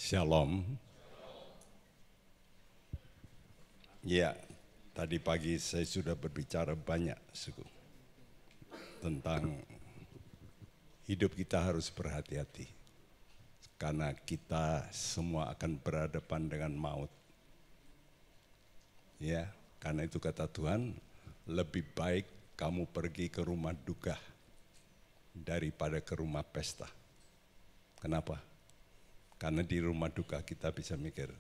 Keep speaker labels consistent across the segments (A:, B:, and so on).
A: Shalom. Ya, tadi pagi saya sudah berbicara banyak tentang hidup kita harus berhati-hati. Karena kita semua akan berhadapan dengan maut. Ya, karena itu kata Tuhan, lebih baik kamu pergi ke rumah duka daripada ke rumah pesta. Kenapa? Karena di rumah duka kita bisa mikir,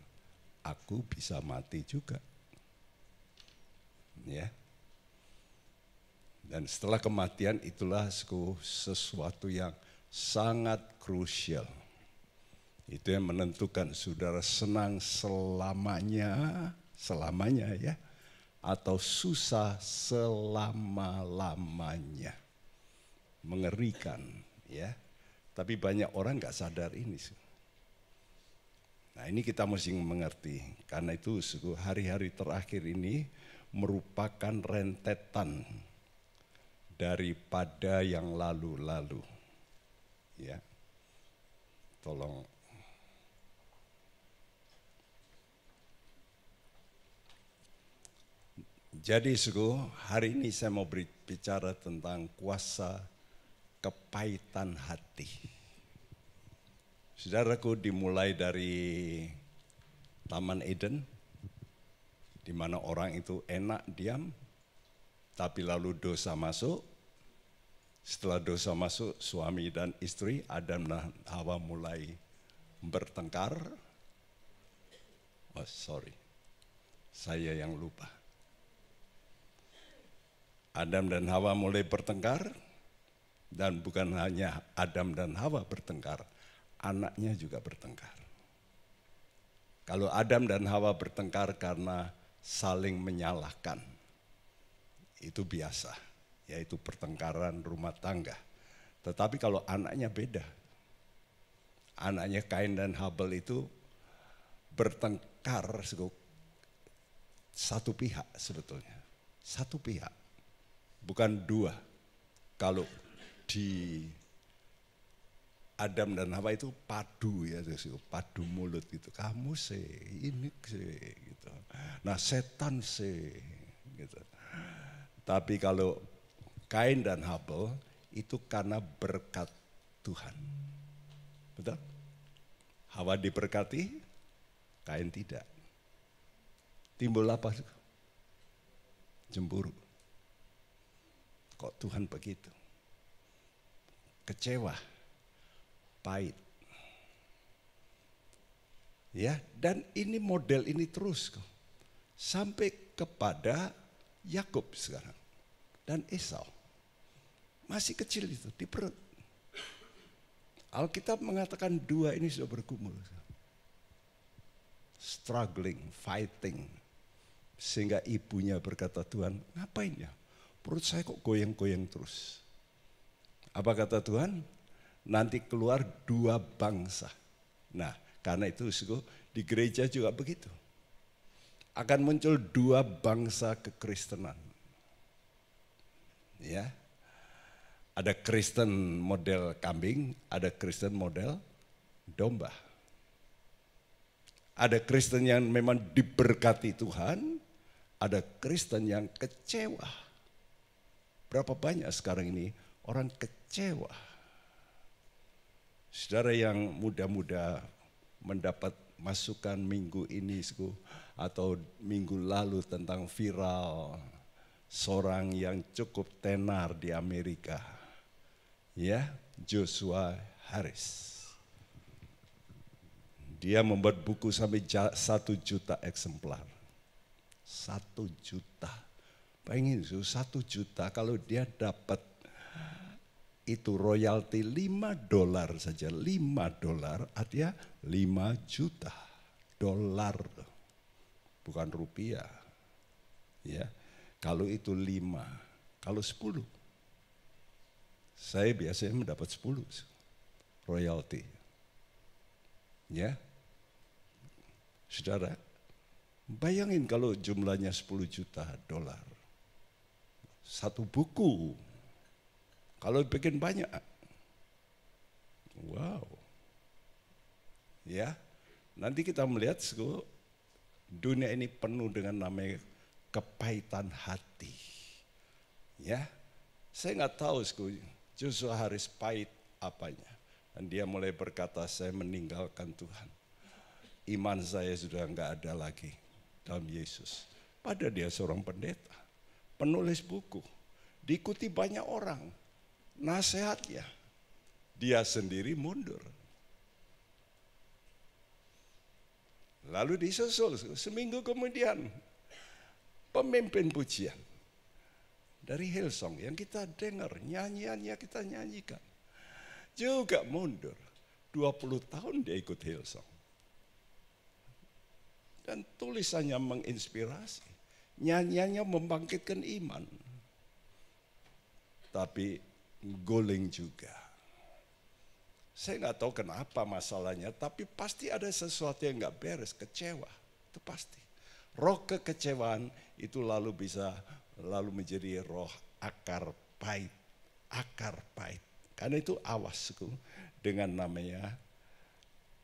A: aku bisa mati juga. Ya. Dan setelah kematian itulah sesuatu yang sangat krusial. Itu yang menentukan saudara senang selamanya ya, atau susah selama-lamanya. Mengerikan ya. Tapi banyak orang nggak sadar ini. Nah ini kita mesti mengerti, karena itu hari-hari terakhir ini merupakan rentetan daripada yang lalu-lalu. Ya, tolong. Jadi hari ini saya mau berbicara tentang kuasa kepahitan hati. Saudaraku, dimulai dari Taman Eden, di mana orang itu enak diam, tapi lalu dosa masuk. Setelah dosa masuk, suami dan istri, Adam dan Hawa mulai bertengkar. Oh sorry, saya yang lupa. Adam dan Hawa mulai bertengkar, dan bukan hanya Adam dan Hawa bertengkar, anaknya juga bertengkar. Kalau Adam dan Hawa bertengkar karena saling menyalahkan, itu biasa, yaitu pertengkaran rumah tangga. Tetapi kalau anaknya beda, anaknya Kain dan Habel itu bertengkar satu pihak sebetulnya, satu pihak, bukan dua. Kalau di Adam dan Hawa itu padu ya, padu mulut gitu. Kamu sih, ini sih gitu. Nah setan sih gitu. Tapi kalau Kain dan Habel itu karena berkat Tuhan. Betul? Hawa diberkati, Kain tidak. Timbul apa? Cemburu. Kok Tuhan begitu? Kecewa. Pahit. Ya, dan ini model ini terus sampai kepada Yakub sekarang dan Esau. Masih kecil itu di perut. Alkitab mengatakan dua ini sudah bergumul. Struggling, fighting. Sehingga ibunya berkata, Tuhan, ngapain ya? Perut saya kok goyang-goyang terus. Apa kata Tuhan? Nanti keluar dua bangsa. Nah, karena itu di gereja juga begitu. Akan muncul dua bangsa kekristenan. Ya. Ada Kristen model kambing, ada Kristen model domba. Ada Kristen yang memang diberkati Tuhan, ada Kristen yang kecewa. Berapa banyak sekarang ini orang kecewa. Saudara yang muda-muda mendapat masukan minggu ini atau minggu lalu tentang viral seorang yang cukup tenar di Amerika, ya, Joshua Harris. Dia membuat buku sampai 1 juta eksemplar. 1 juta. Bayangin 1 juta kalau dia dapat itu royalti $5 saja, $5 artinya 5 juta dolar, bukan rupiah. Ya, kalau itu 5, kalau 10, saya biasanya mendapat 10 royalti. Ya, saudara, bayangin kalau jumlahnya 10 juta dolar, satu buku. Kalau bikin banyak, wow, ya. Nanti kita melihat dunia ini penuh dengan namanya kepahitan hati. Ya, saya nggak tahu Joshua Harris pahit apanya. Dan dia mulai berkata, saya meninggalkan Tuhan. Iman saya sudah nggak ada lagi dalam Yesus. Padahal dia seorang pendeta, penulis buku, diikuti banyak orang, nasihatnya. Dia sendiri mundur. Lalu disusul seminggu kemudian pemimpin pujian dari Hillsong yang kita dengar nyanyiannya kita nyanyikan juga mundur. 20 tahun dia ikut Hillsong. Dan tulisannya menginspirasi, nyanyiannya membangkitkan iman. Tapi guling juga. Saya nggak tahu kenapa masalahnya, tapi pasti ada sesuatu yang nggak beres, kecewa, itu pasti. Roh kekecewaan itu lalu menjadi roh akar pahit, Karena itu awas dengan namanya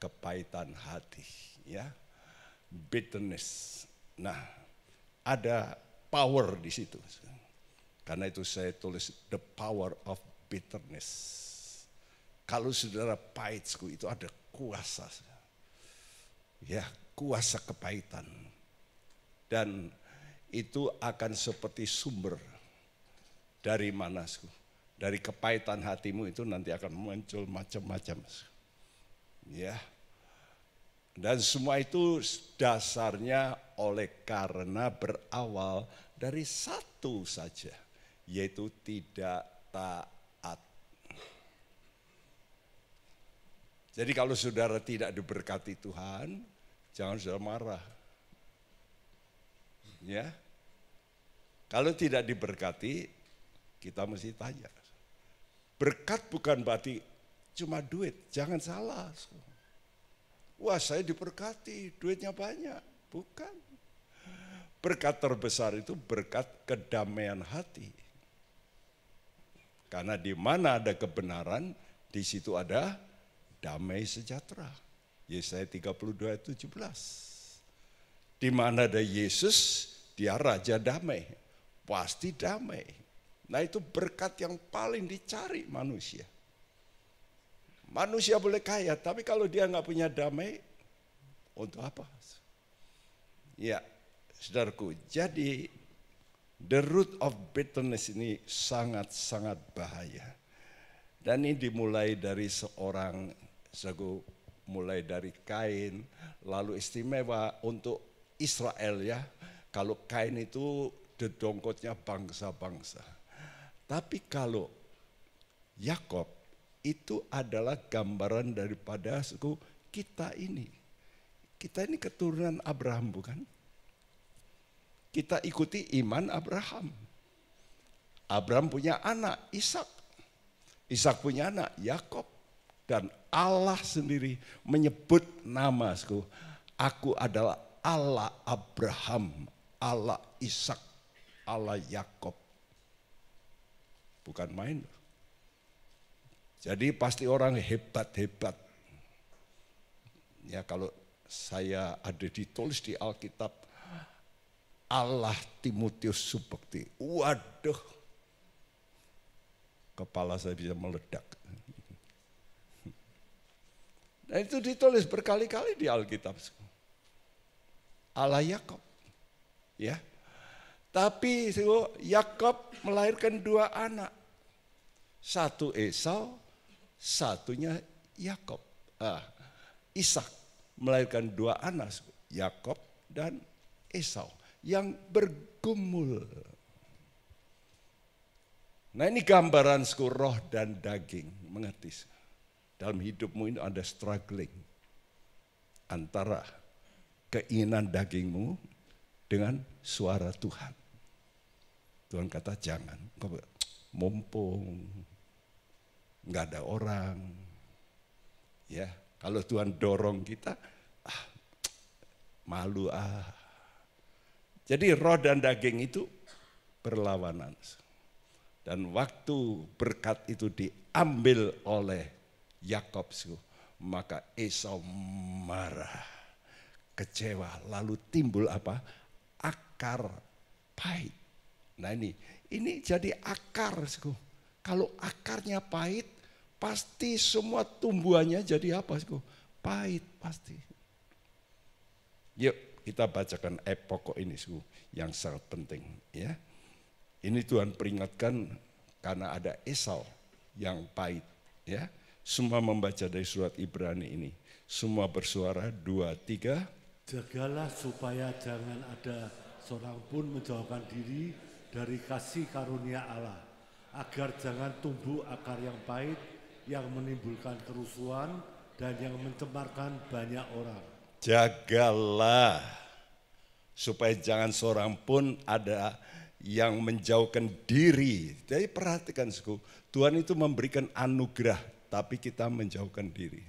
A: kepahitan hati, ya, bitterness. Nah, ada power di situ. Karena itu saya tulis the power of bitterness. Kalau saudara pahit, itu ada kuasa. Ya, kuasa kepahitan. Dan itu akan seperti sumber. Dari mana? Dari kepahitan hatimu itu nanti akan muncul macam-macam. Ya. Dan semua itu dasarnya karena berawal dari satu saja. Yaitu tidak taat. Jadi kalau saudara tidak diberkati Tuhan, jangan saudara marah. Ya. Kalau tidak diberkati, kita mesti tanya. Berkat bukan berarti cuma duit, jangan salah. Wah, saya diberkati, duitnya banyak. Bukan. Berkat terbesar itu berkat kedamaian hati. Karena di mana ada kebenaran, di situ ada damai sejahtera. Yesaya 32:17. Di mana ada Yesus, dia raja damai. Pasti damai. Nah, itu berkat yang paling dicari manusia. Manusia boleh kaya, tapi kalau dia nggak punya damai, untuk apa? Ya, saudaraku, jadi the root of bitterness ini sangat-sangat bahaya. Dan ini dimulai dari mulai dari Kain, lalu istimewa untuk Israel ya. Kalau Kain itu dedongkotnya bangsa-bangsa. Tapi kalau Yakob itu adalah gambaran daripada kita ini. Kita ini keturunan Abraham bukan? Kita ikuti iman Abraham. Abraham punya anak Ishak. Ishak punya anak Yakob. Dan Allah sendiri menyebut nama aku adalah Allah Abraham, Allah Ishak, Allah Yakob. Bukan main. Jadi pasti orang hebat-hebat. Ya, kalau saya ada ditulis di Alkitab Allah Timotius Subekti. Waduh. Kepala saya bisa meledak. Dan itu ditulis berkali-kali di Alkitab. Allah Yakob. Ya. Tapi Yakob melahirkan 2 anak. Satu Esau, satunya Yakob. Ishak melahirkan 2 anak, Yakob dan Esau yang bergumul. Nah, ini gambaran roh dan daging, mengerti? Dalam hidupmu ini ada struggling antara keinginan dagingmu dengan suara Tuhan. Tuhan kata jangan, mumpung nggak ada orang. Ya, kalau Tuhan dorong kita, malu . Jadi roh dan daging itu berlawanan. Dan waktu berkat itu diambil oleh Yakob, maka Esau marah. kecewa, lalu timbul apa? Akar pahit. Nah ini jadi akar. Kalau akarnya pahit, pasti semua tumbuhannya jadi apa? Pahit pasti. Yuk kita bacakan pokok ini yang sangat penting ya. Ini Tuhan peringatkan karena ada Esau yang pahit ya. Semua membaca dari surat Ibrani ini. Semua bersuara 2, 3.
B: Jagalah supaya jangan ada seorang pun menjauhkan diri dari kasih karunia Allah, agar jangan tumbuh akar yang pahit yang menimbulkan kerusuhan dan yang mencemarkan banyak orang.
A: Jagalah supaya jangan seorang pun ada yang menjauhkan diri. Jadi perhatikan Tuhan itu memberikan anugerah, tapi kita menjauhkan diri.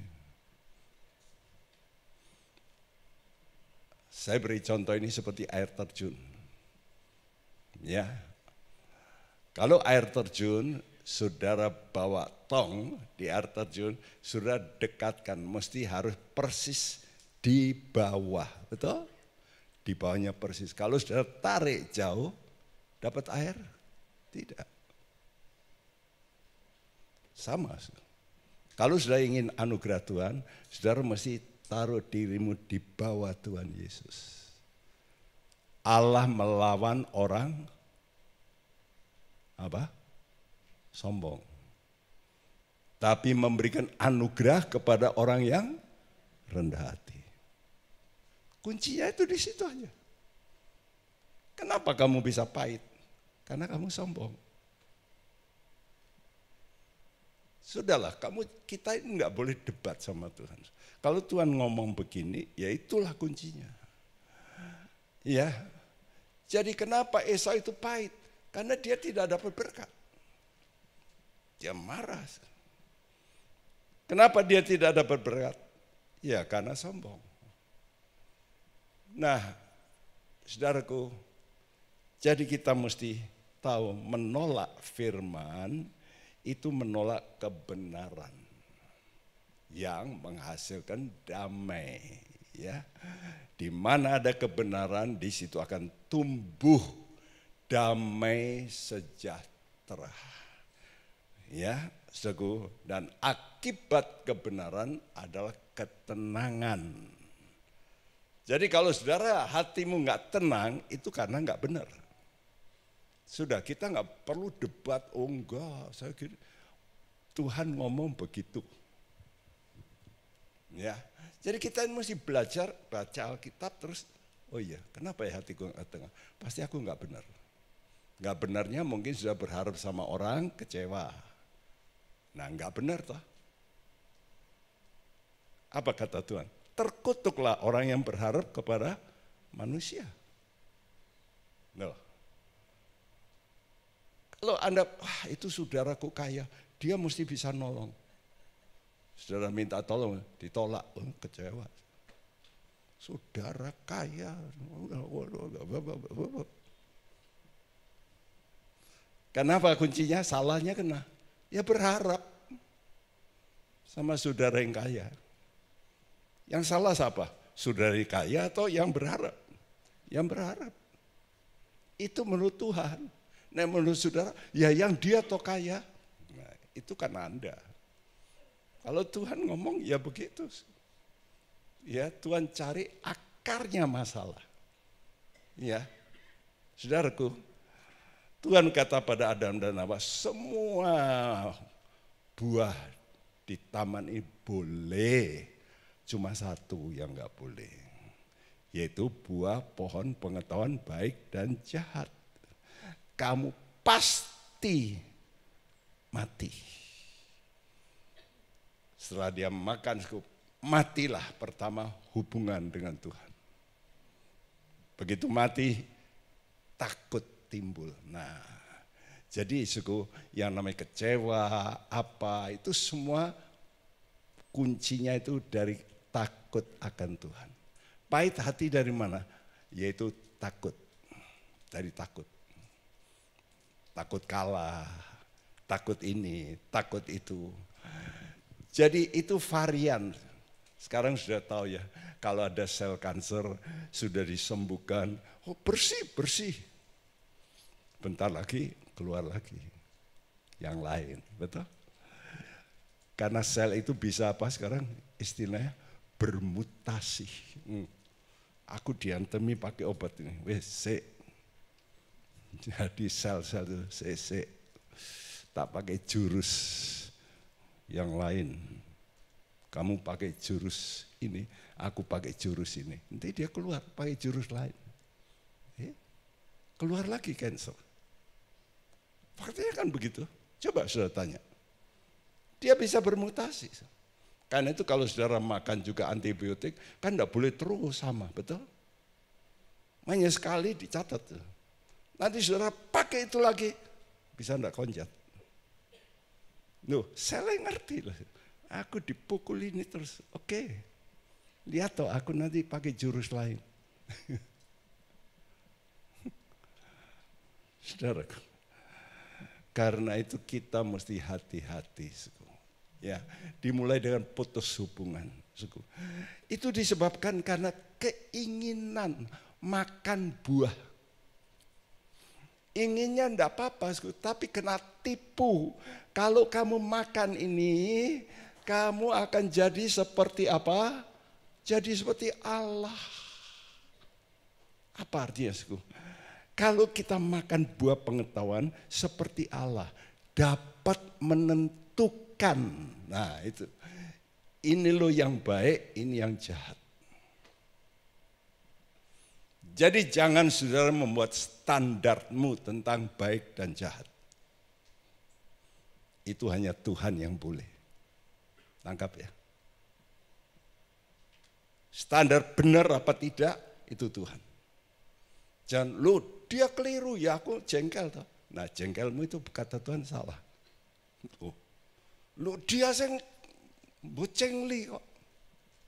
A: Saya beri contoh ini seperti air terjun. Ya. Kalau air terjun, saudara bawa tong di air terjun, saudara dekatkan, mesti harus persis di bawah. Betul? Di bawahnya persis. Kalau saudara tarik jauh, dapat air? Tidak. Sama. Kalau saudara ingin anugerah Tuhan, saudara mesti taruh dirimu di bawah Tuhan Yesus. Allah melawan orang apa? Sombong. Tapi memberikan anugerah kepada orang yang rendah hati. Kuncinya itu di situ aja. Kenapa kamu bisa pahit? Karena kamu sombong. Sudahlah, kita ini nggak boleh debat sama Tuhan. Kalau Tuhan ngomong begini, ya itulah kuncinya. Ya, jadi kenapa Esau itu pahit? Karena dia tidak dapat berkat. Dia marah. Kenapa dia tidak dapat berkat? Ya karena sombong. Nah, saudaraku, jadi kita mesti tahu menolak firman itu menolak kebenaran yang menghasilkan damai, ya. Di mana ada kebenaran, di situ akan tumbuh damai sejahtera. Ya, dan akibat kebenaran adalah ketenangan. Jadi kalau saudara hatimu nggak tenang, itu karena nggak benar. Sudah, kita nggak perlu debat. Oh enggak, saya kira Tuhan ngomong begitu. Ya, jadi kita mesti belajar baca Alkitab terus. Oh iya, kenapa ya hatiku nggak tenang? Pasti aku nggak benar. Nggak benarnya mungkin sudah berharap sama orang, kecewa. Nah nggak benar toh. Apa kata Tuhan? Terkutuklah orang yang berharap kepada manusia. No. Kalau Anda, itu saudaraku kaya, dia mesti bisa nolong. Saudara minta tolong, ditolak, kecewa. Saudara kaya. Kenapa kuncinya? Salahnya kena. Ya berharap sama saudara yang kaya. Yang salah siapa? Saudara yang kaya atau yang berharap? Yang berharap. Itu menurut Tuhan. Nah menurut saudara, ya yang dia toh kaya. Nah, itu kan Anda. Kalau Tuhan ngomong ya begitu. Ya Tuhan cari akarnya masalah. Ya, saudaraku, Tuhan kata pada Adam dan Hawa, semua buah di taman ini boleh, cuma satu yang nggak boleh, yaitu buah pohon pengetahuan baik dan jahat. Kamu pasti mati. Setelah dia makan, matilah pertama hubungan dengan Tuhan. Begitu mati, takut timbul. Nah, jadi yang namanya kecewa, apa, itu semua kuncinya itu dari takut akan Tuhan. Pahit hati dari mana? Yaitu takut. Dari takut. Takut kalah, takut ini, takut itu. Jadi itu varian. Sekarang sudah tahu ya, Kalau ada sel kanker sudah disembuhkan, oh bersih. Bentar lagi keluar lagi yang lain, betul? Karena sel itu bisa apa sekarang istilahnya bermutasi. Aku diantemi pakai obat ini, jadi sel-sel itu tak pakai jurus yang lain. Kamu pakai jurus ini, aku pakai jurus ini. Nanti dia keluar pakai jurus lain. Keluar lagi cancer. Faktanya kan begitu. Coba saudara tanya. Dia bisa bermutasi. Karena itu kalau saudara makan juga antibiotik, kan enggak boleh terus sama, betul? Hanya sekali dicatat. Nanti saudara pakai itu lagi, bisa enggak konjat. Loh, saya ngerti loh. Aku dipukul ini terus, oke. Lihat toh, aku nanti pakai jurus lain. Saudaraku, karena itu kita mesti hati-hati. Ya, dimulai dengan putus hubungan. Itu disebabkan karena keinginan makan buah. Inginnya enggak apa-apa, tapi kena tipu. Kalau kamu makan ini, kamu akan jadi seperti apa? Jadi seperti Allah. Apa artinya? Kalau kita makan buah pengetahuan seperti Allah, dapat menentukan. Nah itu, ini loh yang baik, ini yang jahat. Jadi jangan saudara membuat standarmu tentang baik dan jahat. Itu hanya Tuhan yang boleh. Tangkap ya. Standar benar apa tidak, itu Tuhan. Jangan, lu dia keliru, ya aku jengkel toh. Nah jengkelmu itu kata Tuhan salah. Lu dia yang cengli kok.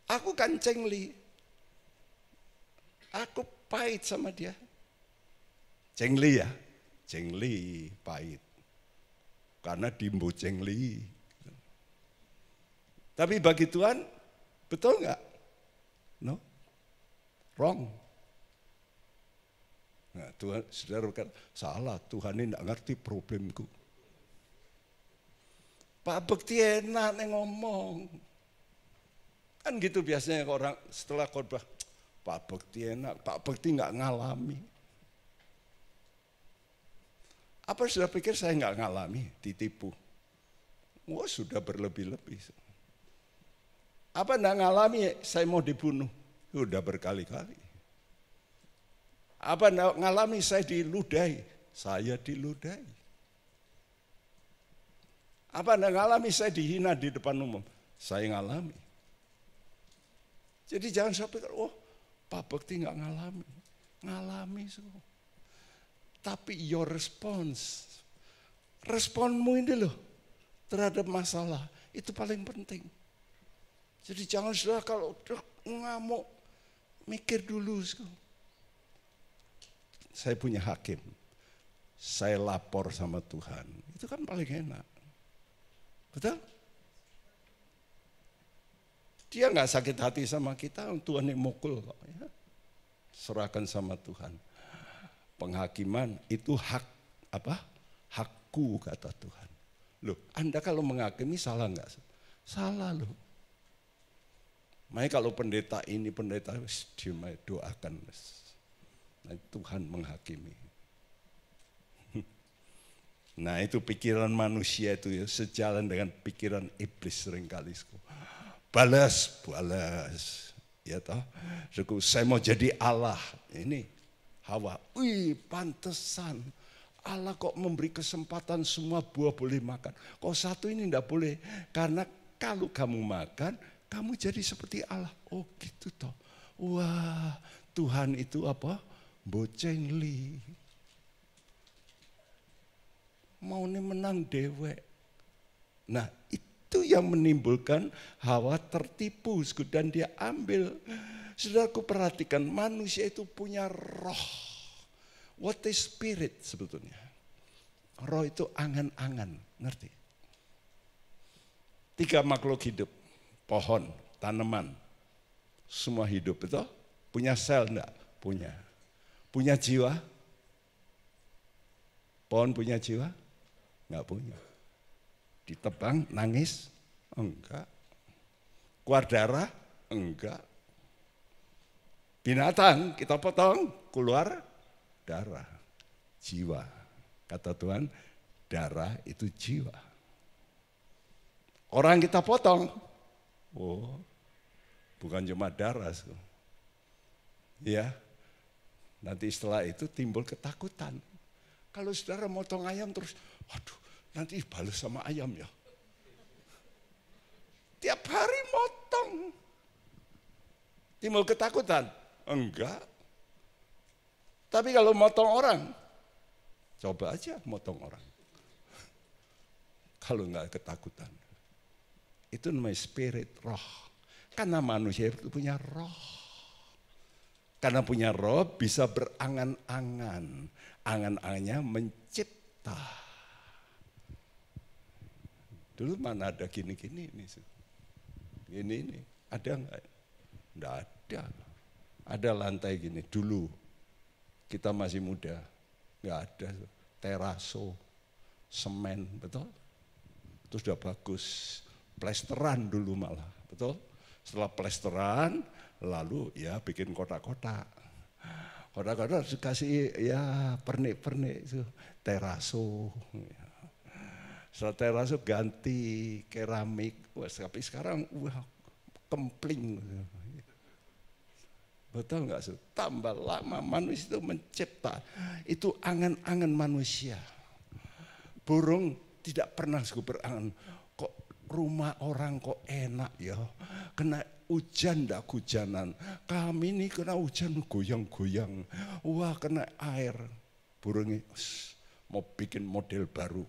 A: Aku kan cengli. Aku pahit sama dia. Cengli ya, cengli pahit. Karena dimbo cengli. Tapi bagi Tuhan, betul enggak? No, wrong. Nah, Tuhan, saudara kan salah, Tuhan ini enggak ngerti problemku. Pak Bekti enak nih ngomong. Kan gitu biasanya orang setelah khotbah, Pak Bekti enak, Pak Bekti enggak ngalami. Apa sudah pikir saya enggak ngalami, ditipu? Wah sudah berlebih-lebih. Apa enggak ngalami saya mau dibunuh? Sudah berkali-kali. Apa enggak ngalami saya diludahi? Saya diludahi. Apa enggak ngalami saya dihina di depan umum? Saya ngalami. Jadi jangan sampai, oh Pak Bekti enggak ngalami. Ngalami semua. Tapi your response, responmu ini loh terhadap masalah, itu paling penting. Jadi jangan sudah kalau udah ngamuk, mikir dulu. Saya punya hakim, saya lapor sama Tuhan, itu kan paling enak. Betul? Dia nggak sakit hati sama kita, Tuhan yang mukul kok. Ya. Serahkan sama Tuhan. Penghakiman itu hak apa? Hakku kata Tuhan. Loh, Anda kalau menghakimi salah nggak? Salah loh. Makanya kalau pendeta ini pendeta doakan. Nah, Tuhan menghakimi. Nah itu pikiran manusia itu ya, sejalan dengan pikiran iblis seringkali. Balas. Ya toh. Saya mau jadi Allah. Ini Hawa. Wih pantesan. Allah kok memberi kesempatan semua buah boleh makan. Kok satu ini enggak boleh. Karena kalau kamu makan, kamu jadi seperti Allah. Oh gitu toh. Wah Tuhan itu apa? Bocengli. Mau nih menang dewek. Nah itu yang menimbulkan Hawa tertipu. Dan dia ambil. Saudaraku perhatikan manusia itu punya roh. What is spirit sebetulnya? Roh itu angan-angan, ngerti? 3 makhluk hidup, pohon, tanaman, Semua hidup, betul? Punya sel enggak? Punya. Punya jiwa? Pohon punya jiwa? Enggak punya. Ditebang, nangis? Enggak. Keluar darah? Enggak. Binatang kita potong, keluar darah. Jiwa. Kata Tuhan, darah itu jiwa. Orang kita potong, oh, bukan cuma darah. Ya, nanti setelah itu timbul ketakutan. Kalau saudara motong ayam terus, waduh, nanti balas sama ayam ya. Tiap hari motong. Timbul ketakutan? Enggak. Tapi kalau motong orang, coba aja motong orang. Kalau enggak ketakutan. Itu namanya spirit, roh. Karena manusia itu punya roh. Karena punya roh bisa berangan-angan. Angan-angannya mencipta. Dulu mana ada gini-gini ini. Gini, ada enggak? Enggak ada. Ada lantai gini, dulu kita masih muda. Enggak ada, teraso, semen, betul? Itu sudah bagus. Plesteran dulu malah, betul? Setelah plesteran, lalu ya bikin kotak-kotak. Kotak-kotak harus dikasih ya pernik-pernik itu, teraso. Setelah teraso ganti keramik, wah, tapi sekarang wah kempling. Betul nggak? Tambah lama manusia itu mencipta, itu angan-angan manusia. Burung tidak pernah berangan, kok rumah orang kok enak ya, kena hujan ndak hujanan, kami ini kena hujan goyang-goyang, wah kena air. Burung ini mau bikin model baru.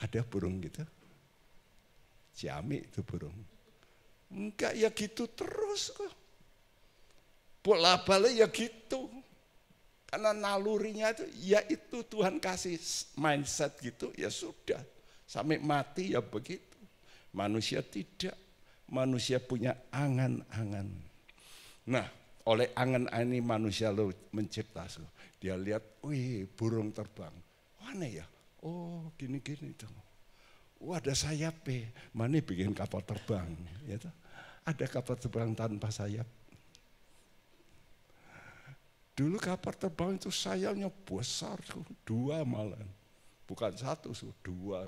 A: Ada burung gitu? Ciamik itu burung. Enggak ya gitu terus kok. Bola-balik ya gitu. Karena nalurinya itu, ya itu Tuhan kasih mindset gitu, ya sudah. Sampai mati ya begitu. Manusia tidak. Manusia punya angan-angan. Nah, oleh angan-angan ini manusia lalu mencipta. Dia lihat, wih burung terbang. Mana ya? Oh gini-gini tuh. Wah ada sayapnya. Mana bikin kapal terbang. Ya, ada kapal terbang tanpa sayap. Dulu kapal terbang itu sayapnya besar, 2 malah. Bukan 1, 2.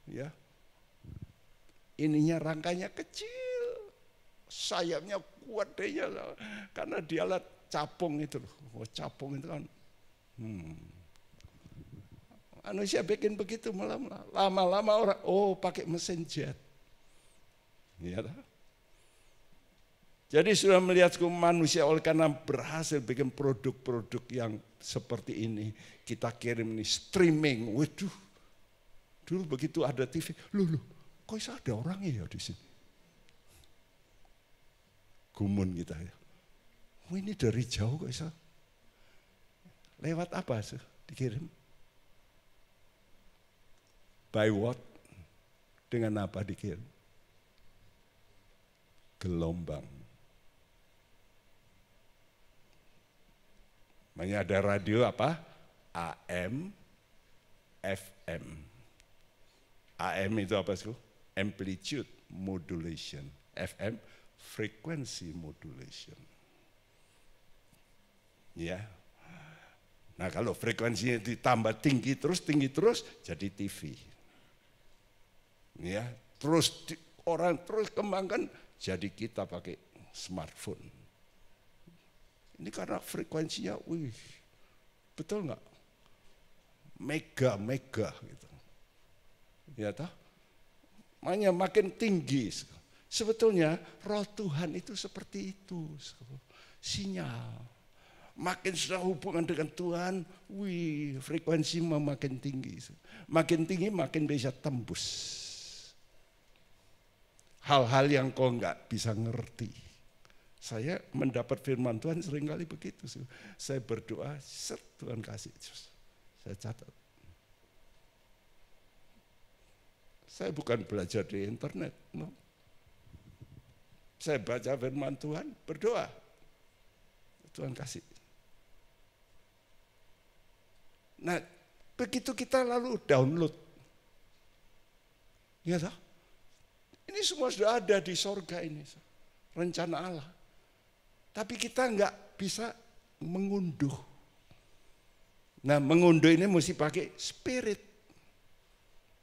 A: Ya. Ininya rangkanya kecil. Sayapnya kuat deh ya. Karena dia lihat capung itu loh. Oh, capung itu kan. Manusia bikin begitu lama-lama orang pakai mesin jet. Ya. Jadi sudah melihat manusia oleh karena berhasil bikin produk-produk yang seperti ini. Kita kirim ini streaming. Waduh. Dulu begitu ada TV. Loh, kok bisa ada orangnya ya di sini? Gumun kita ya. Oh, ini dari jauh kok bisa. Lewat apa sih dikirim? By what? Dengan apa dikirim? Gelombang. Makanya ada radio apa? AM, FM. AM itu apa sih? Amplitude modulation. FM, frequency modulation. Ya. Nah kalau frekuensinya ditambah tinggi terus jadi TV. Ya, terus orang terus kembangkan jadi kita pakai smartphone. Ini karena frekuensinya, wih, betul nggak? Mega gitu. Ya toh? Makanya makin tinggi. Sebetulnya roh Tuhan itu seperti itu. Sinyal. Makin sudah hubungan dengan Tuhan, wih, frekuensi makin tinggi. Makin tinggi makin bisa tembus. Hal-hal yang kau nggak bisa ngerti. Saya mendapat firman Tuhan seringkali begitu. Saya berdoa, Tuhan kasih. Saya catat. Saya bukan belajar di internet. No. Saya baca firman Tuhan, berdoa. Tuhan kasih. Nah, begitu kita lalu download. Ya toh? Ini semua sudah ada di sorga ini. Rencana Allah. Tapi kita nggak bisa mengunduh. Nah, mengunduh ini mesti pakai spirit.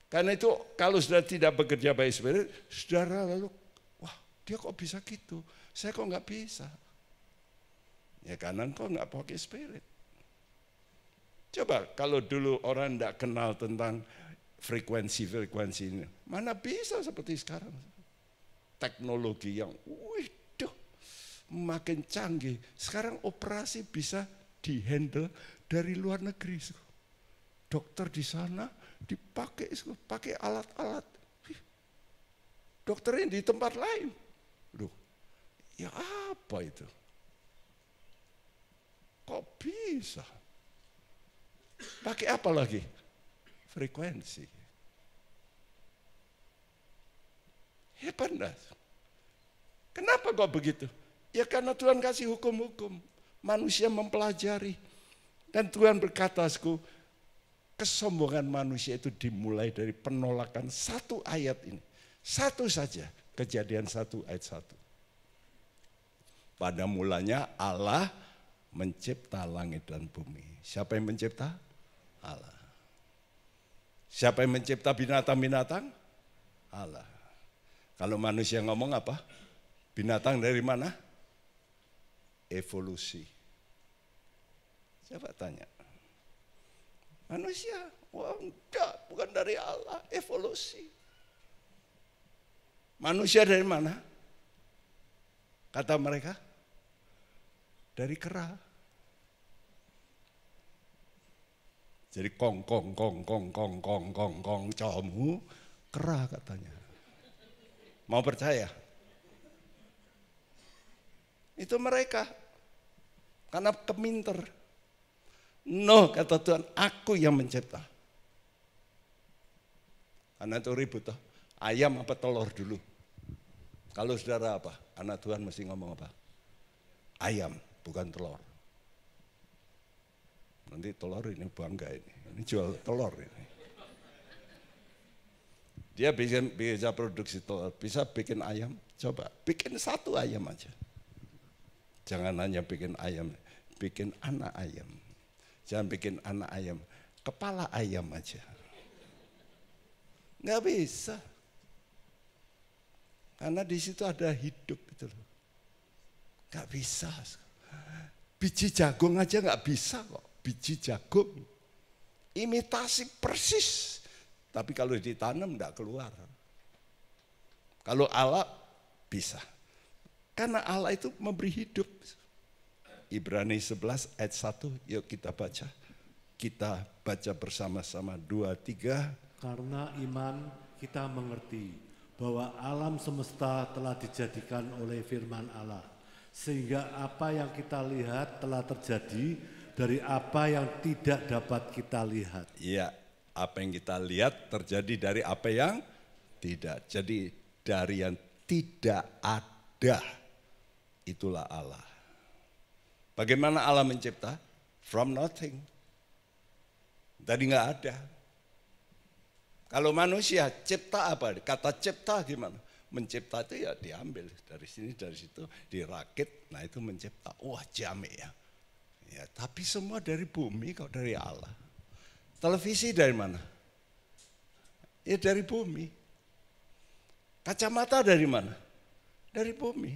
A: Karena itu kalau sudah tidak bekerja by spirit, saudara lalu, wah dia kok bisa gitu, saya kok nggak bisa. Ya karena kok nggak pakai spirit. Coba kalau dulu orang nggak kenal tentang frekuensi ini, mana bisa seperti sekarang. Teknologi yang, waduh, makin canggih. Sekarang operasi bisa dihandle dari luar negeri. Dokter di sana pakai alat-alat. Dokternya di tempat lain. Loh, ya apa itu? Kok bisa? Pakai apa lagi? Frekuensi. Hebat enggak? Kenapa kok begitu? Ya karena Tuhan kasih hukum-hukum. Manusia mempelajari. Dan Tuhan berkata, kesombongan manusia itu dimulai dari penolakan satu ayat ini. Satu saja, Kejadian 1 ayat 1. Pada mulanya Allah mencipta langit dan bumi. Siapa yang mencipta? Allah. Siapa yang mencipta binatang-binatang? Allah. Kalau manusia ngomong apa? Binatang dari mana? Evolusi. Coba tanya. Manusia, wah enggak, bukan dari Allah, evolusi. Manusia dari mana? Kata mereka, dari kera. Jadi kong camu kera katanya. Mau percaya? Itu mereka, karena keminter. No, kata Tuhan, aku yang mencipta. Karena itu ribut toh. Ayam apa telur dulu? Kalau saudara apa? Anak Tuhan mesti ngomong apa? Ayam, bukan telur. Nanti telur ini bangga ini. Ini jual telur ini. Dia bisa produksi telur, bisa bikin ayam. Coba, bikin satu ayam aja. Jangan hanya bikin ayam, bikin anak ayam. Jangan bikin anak ayam, kepala ayam aja. Nggak bisa. Karena di situ ada hidup itu loh. Nggak bisa. Biji jagung aja nggak bisa kok. Biji jagung. Imitasi persis. Tapi kalau ditanam nggak keluar. Kalau Allah bisa. Karena Allah itu memberi hidup. Ibrani 11 ayat 1, yuk kita baca. Kita baca bersama-sama 2, 3.
B: Karena iman kita mengerti bahwa alam semesta telah dijadikan oleh firman Allah. Sehingga apa yang kita lihat telah terjadi dari apa yang tidak dapat kita lihat.
A: Iya, apa yang kita lihat terjadi dari apa yang tidak. Jadi dari yang tidak ada, itulah Allah. Bagaimana Allah mencipta? From nothing. Tadi nggak ada. Kalau manusia cipta apa? Kata cipta gimana? Mencipta itu ya diambil dari sini, dari situ, dirakit. Nah itu mencipta. Wah jamek ya. Ya tapi semua dari bumi kok, dari Allah. Televisi dari mana? Ya dari bumi. Kacamata dari mana? Dari bumi.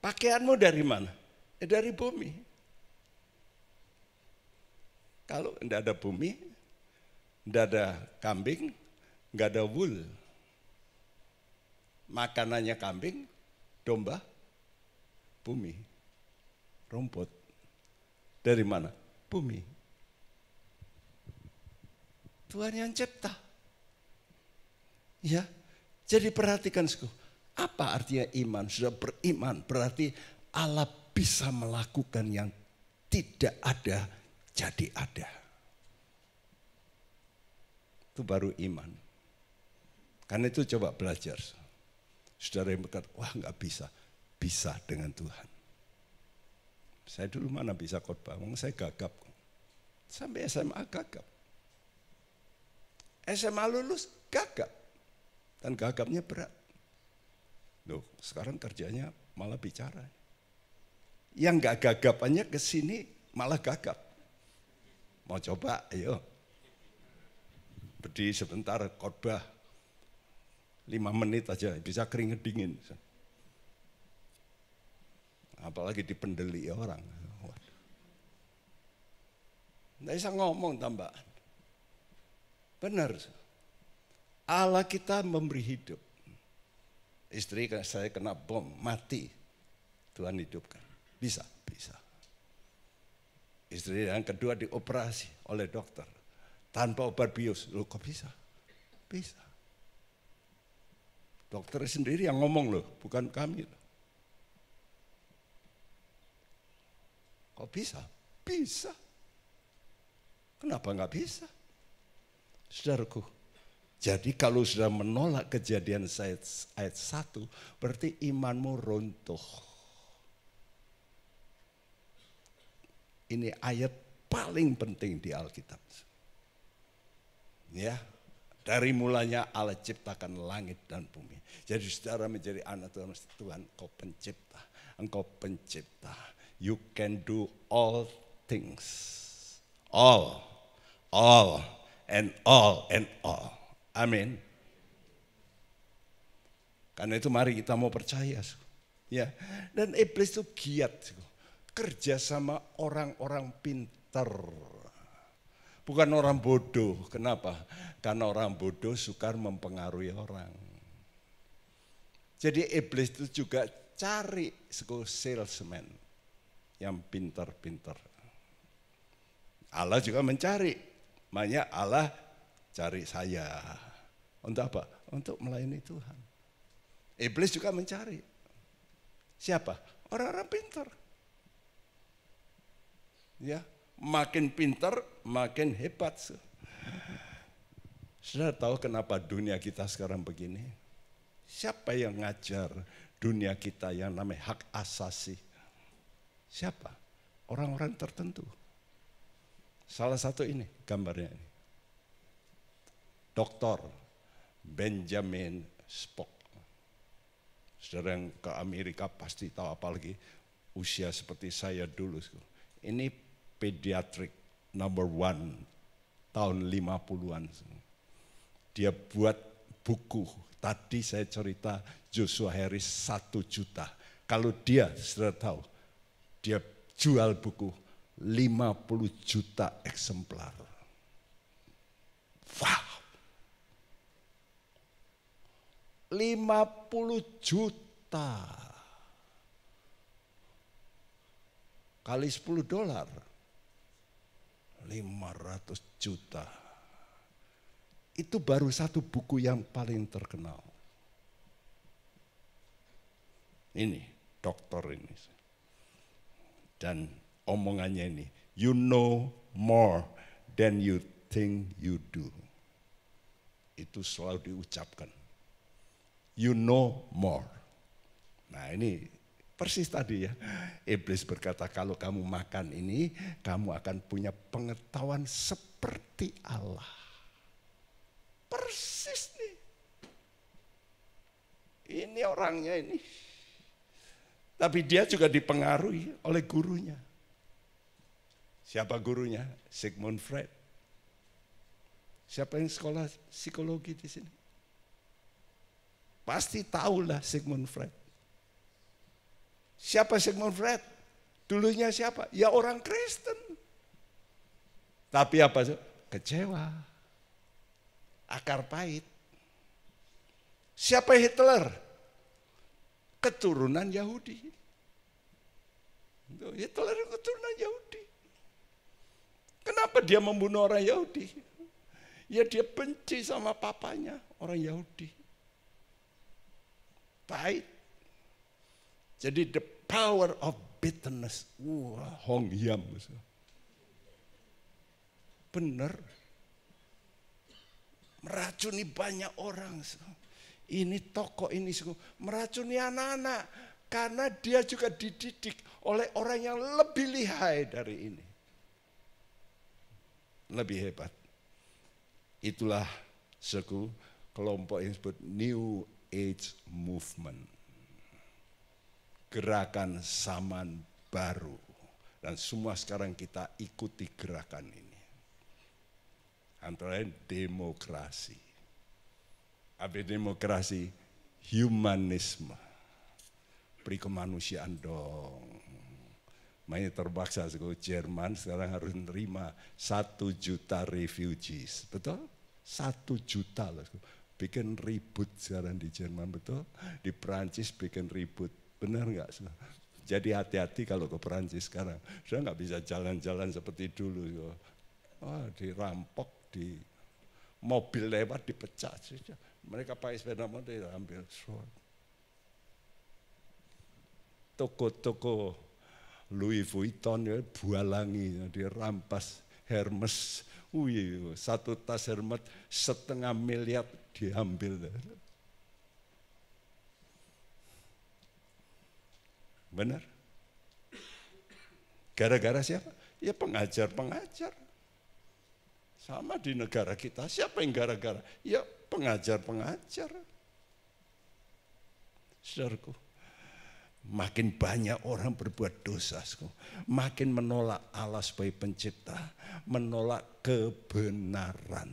A: Pakaianmu dari mana? Dari bumi. Kalau tidak ada bumi, tidak ada kambing, nggak ada wool. Makanannya kambing, domba, bumi, rumput. Dari mana? Bumi. Tuhan yang cipta. Ya, jadi perhatikan apa artinya iman? Sudah beriman berarti Allah bisa melakukan yang tidak ada jadi ada. Itu baru iman. Karena itu coba belajar. Saudara yang berkata, wah nggak bisa. Bisa dengan Tuhan. Saya dulu mana bisa khotbah, saya gagap. Sampai SMA gagap. SMA lulus gagap. Dan gagapnya berat. Loh, sekarang kerjanya malah bicara. Yang nggak gagapannya ke sini malah gagap. Mau coba, ayo. Berdiri sebentar khotbah 5 menit aja bisa keringet dingin. Apalagi dipendeli orang. Nggak bisa ngomong tambahan. Benar. Allah kita memberi hidup. Istri saya kena bom, mati. Tuhan hidupkan. Bisa. Istri yang kedua dioperasi oleh dokter. Tanpa obat bius. Loh kok bisa? Bisa. Dokter sendiri yang ngomong loh, bukan kami loh. Kok bisa? Bisa. Kenapa nggak bisa? Saudaraku, jadi kalau sudah menolak Kejadian ayat 1, berarti imanmu runtuh. Ini ayat paling penting di Alkitab. Ya, dari mulanya Allah ciptakan langit dan bumi. Jadi saudara menjadi anak Tuhan, engkau pencipta. Engkau pencipta. You can do all things. All. And all. Amin. Karena itu mari kita mau percaya. Ya. Dan iblis itu giat. Kerja sama orang-orang pintar. Bukan orang bodoh. Kenapa? Karena orang bodoh suka mempengaruhi orang. Jadi iblis itu juga cari salesman yang pintar-pintar. Allah juga mencari. Makanya Allah cari saya. Untuk apa? Untuk melayani Tuhan. Iblis juga mencari. Siapa? Orang-orang pintar. Ya, makin pintar, makin hebat. Sudah tahu kenapa dunia kita sekarang begini? Siapa yang ngajar dunia kita yang namanya hak asasi? Siapa? Orang-orang tertentu. Salah satu ini gambarnya ini. Dr. Benjamin Spock. Saudara yang ke Amerika pasti tahu, apalagi usia seperti saya dulu. Ini pediatrik number 1 tahun 50-an. Dia buat buku. Tadi saya cerita Joshua Harris 1 juta. Kalau dia sudah tahu, dia jual buku 50 juta eksemplar. Wow. 50 juta. Kali $10. 500 juta. Itu baru satu buku yang paling terkenal. Ini, dokter ini. Dan omongannya ini, you know more than you think you do. Itu selalu diucapkan. You know more. Nah ini persis tadi ya. Iblis berkata kalau kamu makan ini, kamu akan punya pengetahuan seperti Allah. Persis nih. Ini orangnya ini. Tapi dia juga dipengaruhi oleh gurunya. Siapa gurunya? Sigmund Freud. Siapa yang sekolah psikologi di sini? Pasti tahulah Sigmund Freud. Siapa Sigmund Freud? Dulunya siapa? Ya orang Kristen. Tapi apa? Kecewa. Akar pahit. Siapa Hitler? Keturunan Yahudi. Hitler keturunan Yahudi. Kenapa dia membunuh orang Yahudi? Ya dia benci sama papanya, orang Yahudi. Pahit. Jadi the power of bitterness. Wah, Hong Yam. Benar. Meracuni banyak orang. Ini tokoh ini meracuni anak-anak karena dia juga dididik oleh orang yang lebih lihai dari ini. Lebih hebat. Itulah kelompok yang disebut New Age Movement. Gerakan zaman baru. Dan semua sekarang kita ikuti gerakan ini. Antara lain demokrasi. Apa demokrasi? Humanisme. Beri kemanusiaan dong. Makanya terpaksa Jerman sekarang harus menerima 1 juta refugees. Betul? 1 juta loh. Bikin ribut sekarang di Jerman, betul? Di Perancis bikin ribut. Benar nggak? Jadi hati-hati kalau ke Perancis sekarang. Sudah nggak bisa jalan-jalan seperti dulu. Dirampok, di mobil lewat dipecah. Mereka pakai sepeda motor ambil sword. Toko-toko Louis Vuitton ya bualangi, dirampas Hermes. Satu tas Hermes 1,5 miliar diambil. Benar? Gara-gara siapa? Ya pengajar-pengajar. Sama di negara kita, siapa yang gara-gara? Ya pengajar-pengajar. Saudaraku, makin banyak orang berbuat dosa, makin menolak Allah sebagai pencipta, menolak kebenaran.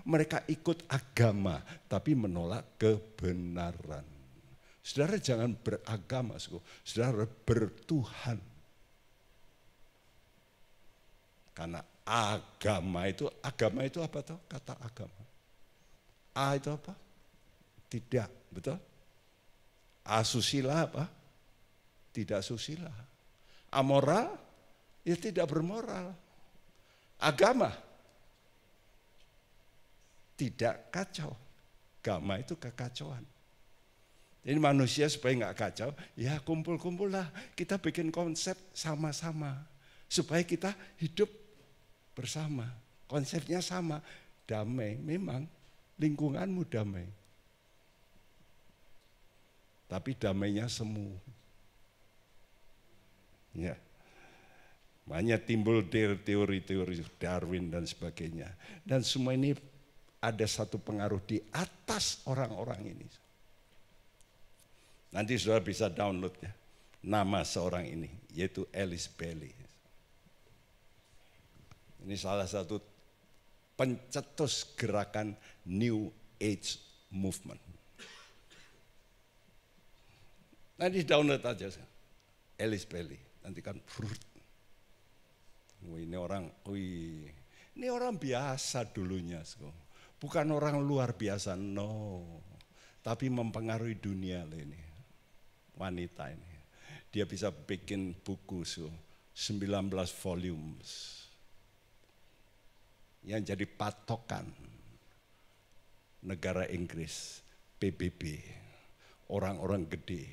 A: Mereka ikut agama, tapi menolak kebenaran. Saudara jangan beragama, saudara bertuhan. Karena agama itu apa tuh? Kata agama. A itu apa? Tidak, betul? Asusila apa? Tidak susila. Amoral? Ya tidak bermoral. Agama? Tidak kacau. Agama itu kekacauan. Jadi manusia supaya nggak kacau, ya kumpul-kumpul lah. Kita bikin konsep sama-sama. Supaya kita hidup bersama. Konsepnya sama. Damai, memang lingkunganmu damai. Tapi damainya semu. Ya. Makanya timbul teori-teori Darwin dan sebagainya. Dan semua ini ada satu pengaruh di atas orang-orang ini. Nanti saudara bisa downloadnya. Nama seorang ini, yaitu Alice Bailey. Ini salah satu pencetus gerakan New Age Movement. Nanti download aja. Alice Bailey. Nanti kan ini orang biasa dulunya. Bukan orang luar biasa, no. Tapi mempengaruhi dunia ini. Wanita ini. Dia bisa bikin buku 19 volumes. Yang jadi patokan negara Inggris, PBB, orang-orang gede,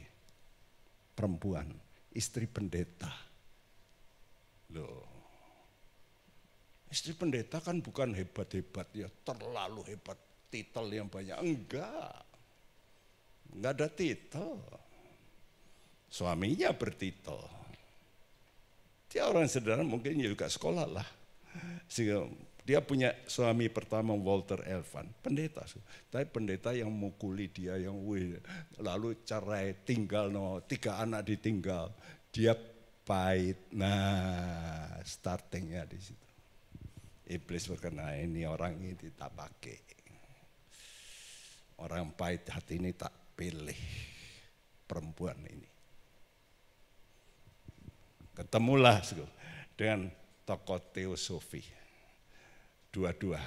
A: perempuan, istri pendeta. Loh. Istri pendeta kan bukan hebat-hebat ya, terlalu hebat, titel yang banyak. Enggak ada titel. Suaminya bertitel. Dia orang sederhana mungkin juga sekolah lah. Sehingga dia punya suami pertama Walter Elvan, pendeta. Tapi pendeta yang mukuli dia, yang lalu cerai, tinggal, 3 anak ditinggal. Dia pahit. Nah, startingnya di situ. Iblis berkena, ini orang ini tak pakai. Orang pahit hati ini tak pilih perempuan ini. Ketemulah dengan tokoh teosofi. Dua-dua.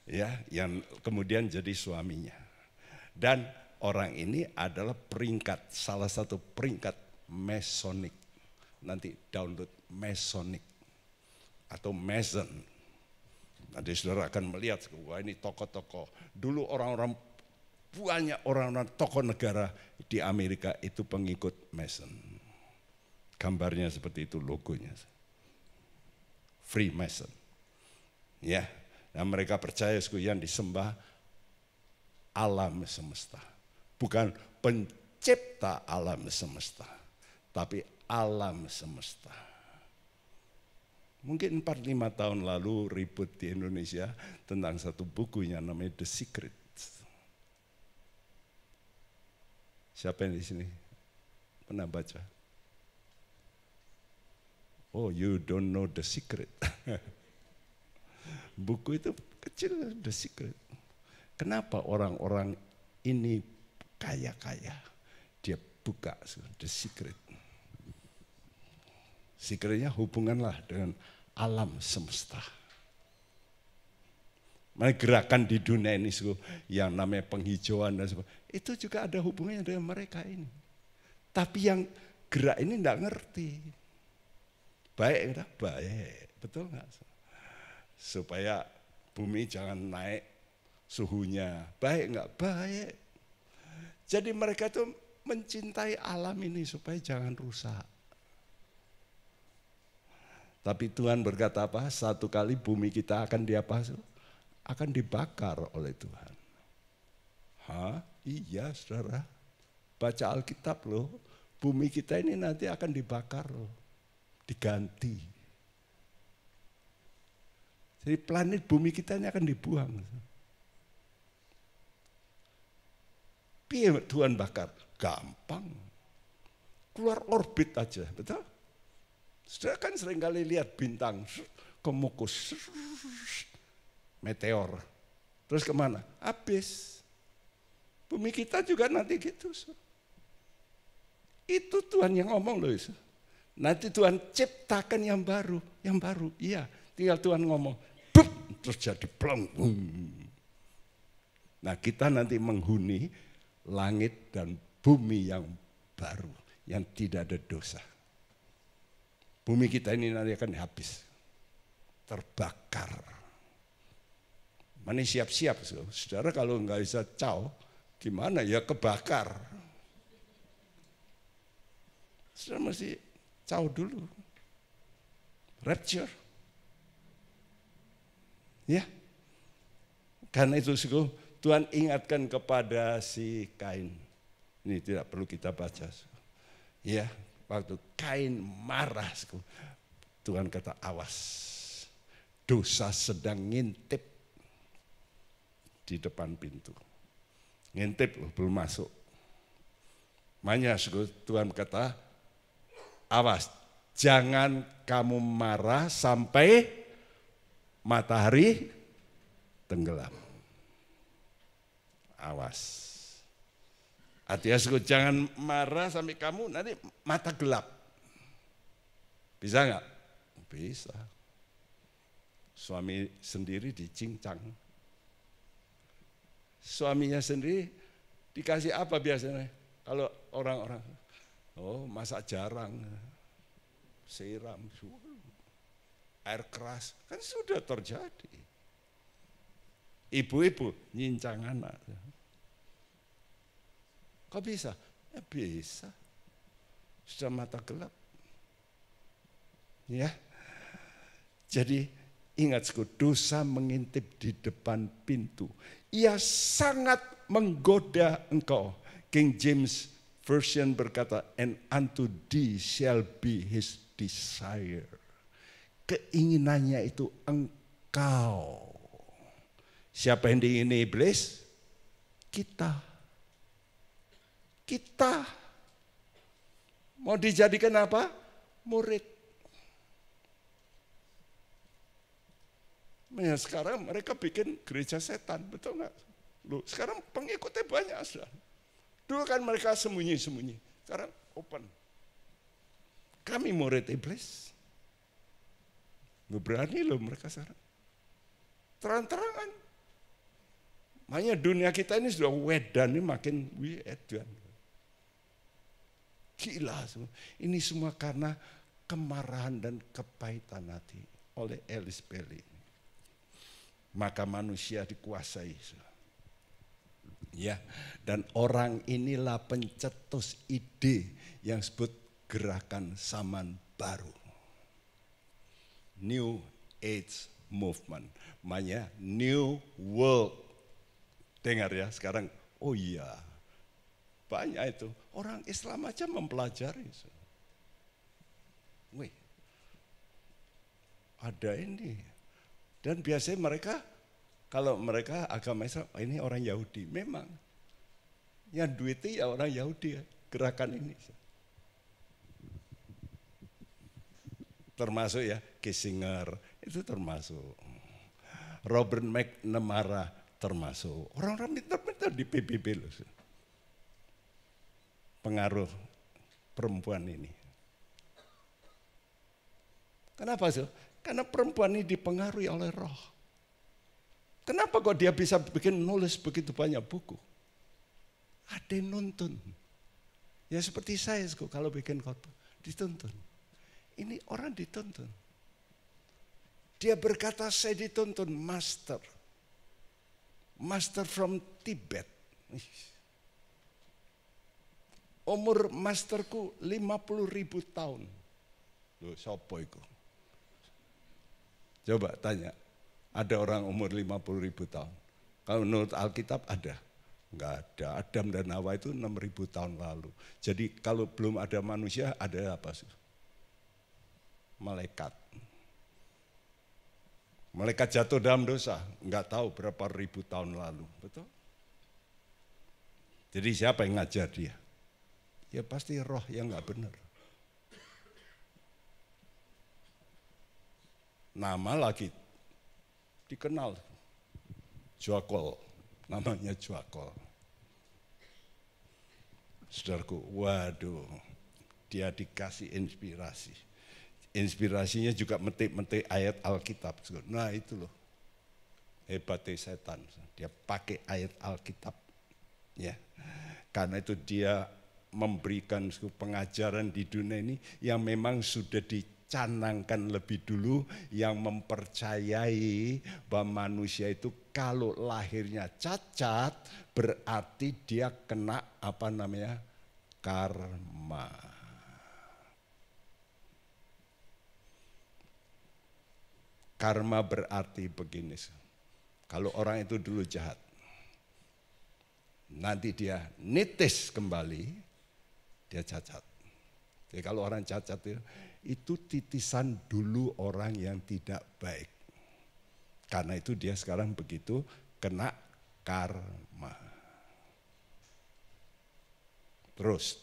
A: Ya, yang kemudian jadi suaminya. Dan orang ini adalah salah satu peringkat Masonic. Nanti download Masonic atau Mason. Nanti saudara akan melihat, wah ini tokoh-tokoh. Dulu banyak orang-orang tokoh negara di Amerika itu pengikut Mason. Gambarnya seperti itu, logonya. Freemason. Ya, dan mereka percaya yang disembah alam semesta. Bukan pencipta alam semesta, tapi alam semesta. Mungkin 4-5 tahun lalu ribut di Indonesia tentang satu buku yang namanya The Secret. Siapa yang di sini pernah baca? Oh, you don't know The Secret. Buku itu kecil, The Secret. Kenapa orang-orang ini kaya-kaya? Dia buka The Secret. Secretnya hubunganlah dengan alam semesta. Gerakan di dunia ini yang namanya penghijauan dan sebagainya, itu juga ada hubungannya dengan mereka ini. Tapi yang gerak ini enggak ngerti. Baik enggak? Baik. Betul enggak? Supaya bumi jangan naik suhunya. Baik enggak? Baik. Jadi mereka itu mencintai alam ini supaya jangan rusak. Tapi Tuhan berkata apa? Satu kali bumi kita akan akan dibakar oleh Tuhan. Hah? Iya saudara. Baca Alkitab loh. Bumi kita ini nanti akan dibakar loh. Diganti. Jadi planet bumi kita ini akan dibuang. Piye Tuhan bakar? Gampang. Keluar orbit aja, betul? Sudah kan seringkali lihat bintang kemukus, meteor, terus kemana? Habis. Bumi kita juga nanti gitu. Itu Tuhan yang ngomong loh. Nanti Tuhan ciptakan yang baru, iya. Tinggal Tuhan ngomong, bup, terus jadi plong. Nah kita nanti menghuni langit dan bumi yang baru, yang tidak ada dosa. Bumi kita ini nanti akan habis, terbakar. Mana siap-siap, saudara kalau nggak bisa caw, gimana ya kebakar. Saudara mesti caw dulu, rapture. Ya, karena itu Tuhan ingatkan kepada si Kain. Ini tidak perlu kita baca. Ya. Waktu Kain marah, Tuhan kata awas, dosa sedang ngintip di depan pintu. Ngintip loh, belum masuk. Makanya Tuhan kata awas, jangan kamu marah sampai matahari tenggelam. Awas. Artinya jangan marah sampai kamu nanti mata gelap. Bisa nggak? Bisa. Suami sendiri dicincang. Suaminya sendiri dikasih apa biasanya? Kalau orang-orang, oh masak jarang, siram, air keras, kan sudah terjadi. Ibu-ibu nyincang anak. Kok bisa? Ya bisa. Sudah mata gelap. Ya. Jadi ingat dosa mengintip di depan pintu. Ia sangat menggoda engkau. King James Version berkata, and unto thee shall be his desire. Keinginannya itu engkau. Siapa yang diingini iblis? Kita. Kita mau dijadikan apa? Murid. Nah, sekarang mereka bikin gereja setan, betul nggak? Loh, sekarang pengikutnya banyak sudah. Dulu kan mereka sembunyi-sembunyi, sekarang open. Kami murid iblis. Nggak berani loh mereka sekarang. Terang-terangan. Makanya dunia kita ini sudah wedan, ini makin wedan. Gila semua. Ini semua karena kemarahan dan kepahitan hati oleh Elis Pelly. Maka manusia dikuasai. Ya, dan orang inilah pencetus ide yang disebut gerakan zaman baru. New Age Movement. Namanya New World Dengar ya sekarang, oh iya, banyak itu. Orang Islam aja mempelajari. Wih, ada ini. Dan biasanya mereka, kalau mereka agama Islam, ini orang Yahudi. Memang, yang duitnya ya orang Yahudi ya, gerakan ini. Termasuk ya, Kissinger, itu termasuk. Robert McNamara termasuk. Orang-orang pintar-pintar di PBB loh. Pengaruh perempuan ini. Kenapa sih? Karena perempuan ini dipengaruhi oleh roh. Kenapa kok dia bisa bikin nulis begitu banyak buku? Ada yang nuntun. Ya seperti saya kalau bikin khotbah, dituntun. Ini orang dituntun. Dia berkata, saya dituntun master. Master from Tibet. Umur masterku 50.000 tahun. Loh, siapa itu? Coba tanya, ada orang umur 50.000 tahun. Kalau menurut Alkitab ada? Enggak ada. Adam dan Hawa itu 6.000 tahun lalu. Jadi kalau belum ada manusia, ada apa sih? Malaikat. Malaikat jatuh dalam dosa, enggak tahu berapa ribu tahun lalu, betul? Jadi siapa yang ngajar dia? Ya pasti roh yang enggak benar. Nama lagi dikenal, Joakol, namanya Joakol. Saudaraku, waduh, dia dikasih inspirasi. Inspirasinya juga metik-metik ayat Alkitab. Nah itu loh, hebatnya setan. Dia pakai ayat Alkitab. Ya, karena itu dia memberikan pengajaran di dunia ini yang memang sudah dicanangkan lebih dulu, yang mempercayai bahwa manusia itu kalau lahirnya cacat berarti dia kena apa namanya? Karma. Karma berarti begini, kalau orang itu dulu jahat, nanti dia nitis kembali, dia cacat. Jadi kalau orang cacat itu titisan dulu orang yang tidak baik. Karena itu dia sekarang begitu kena karma. Terus.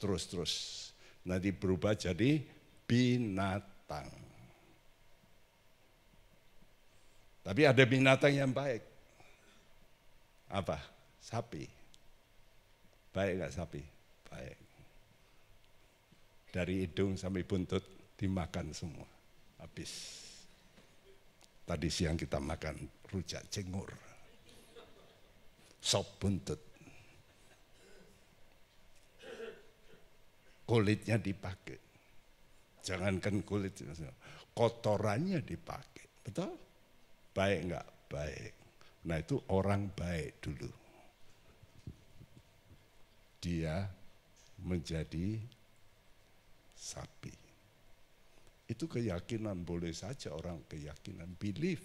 A: Nanti berubah jadi binatang. Tapi ada binatang yang baik. Apa? Sapi. Baik nggak sapi? Baik. Dari hidung sampai buntut dimakan semua. Habis. Tadi siang kita makan rujak cingur. Sop buntut. Kulitnya dipakai. Jangankan kulit, kotorannya dipakai. Betul? Baik enggak? Baik. Nah itu orang baik dulu. Dia menjadi sapi. Itu keyakinan, boleh saja orang keyakinan, belief.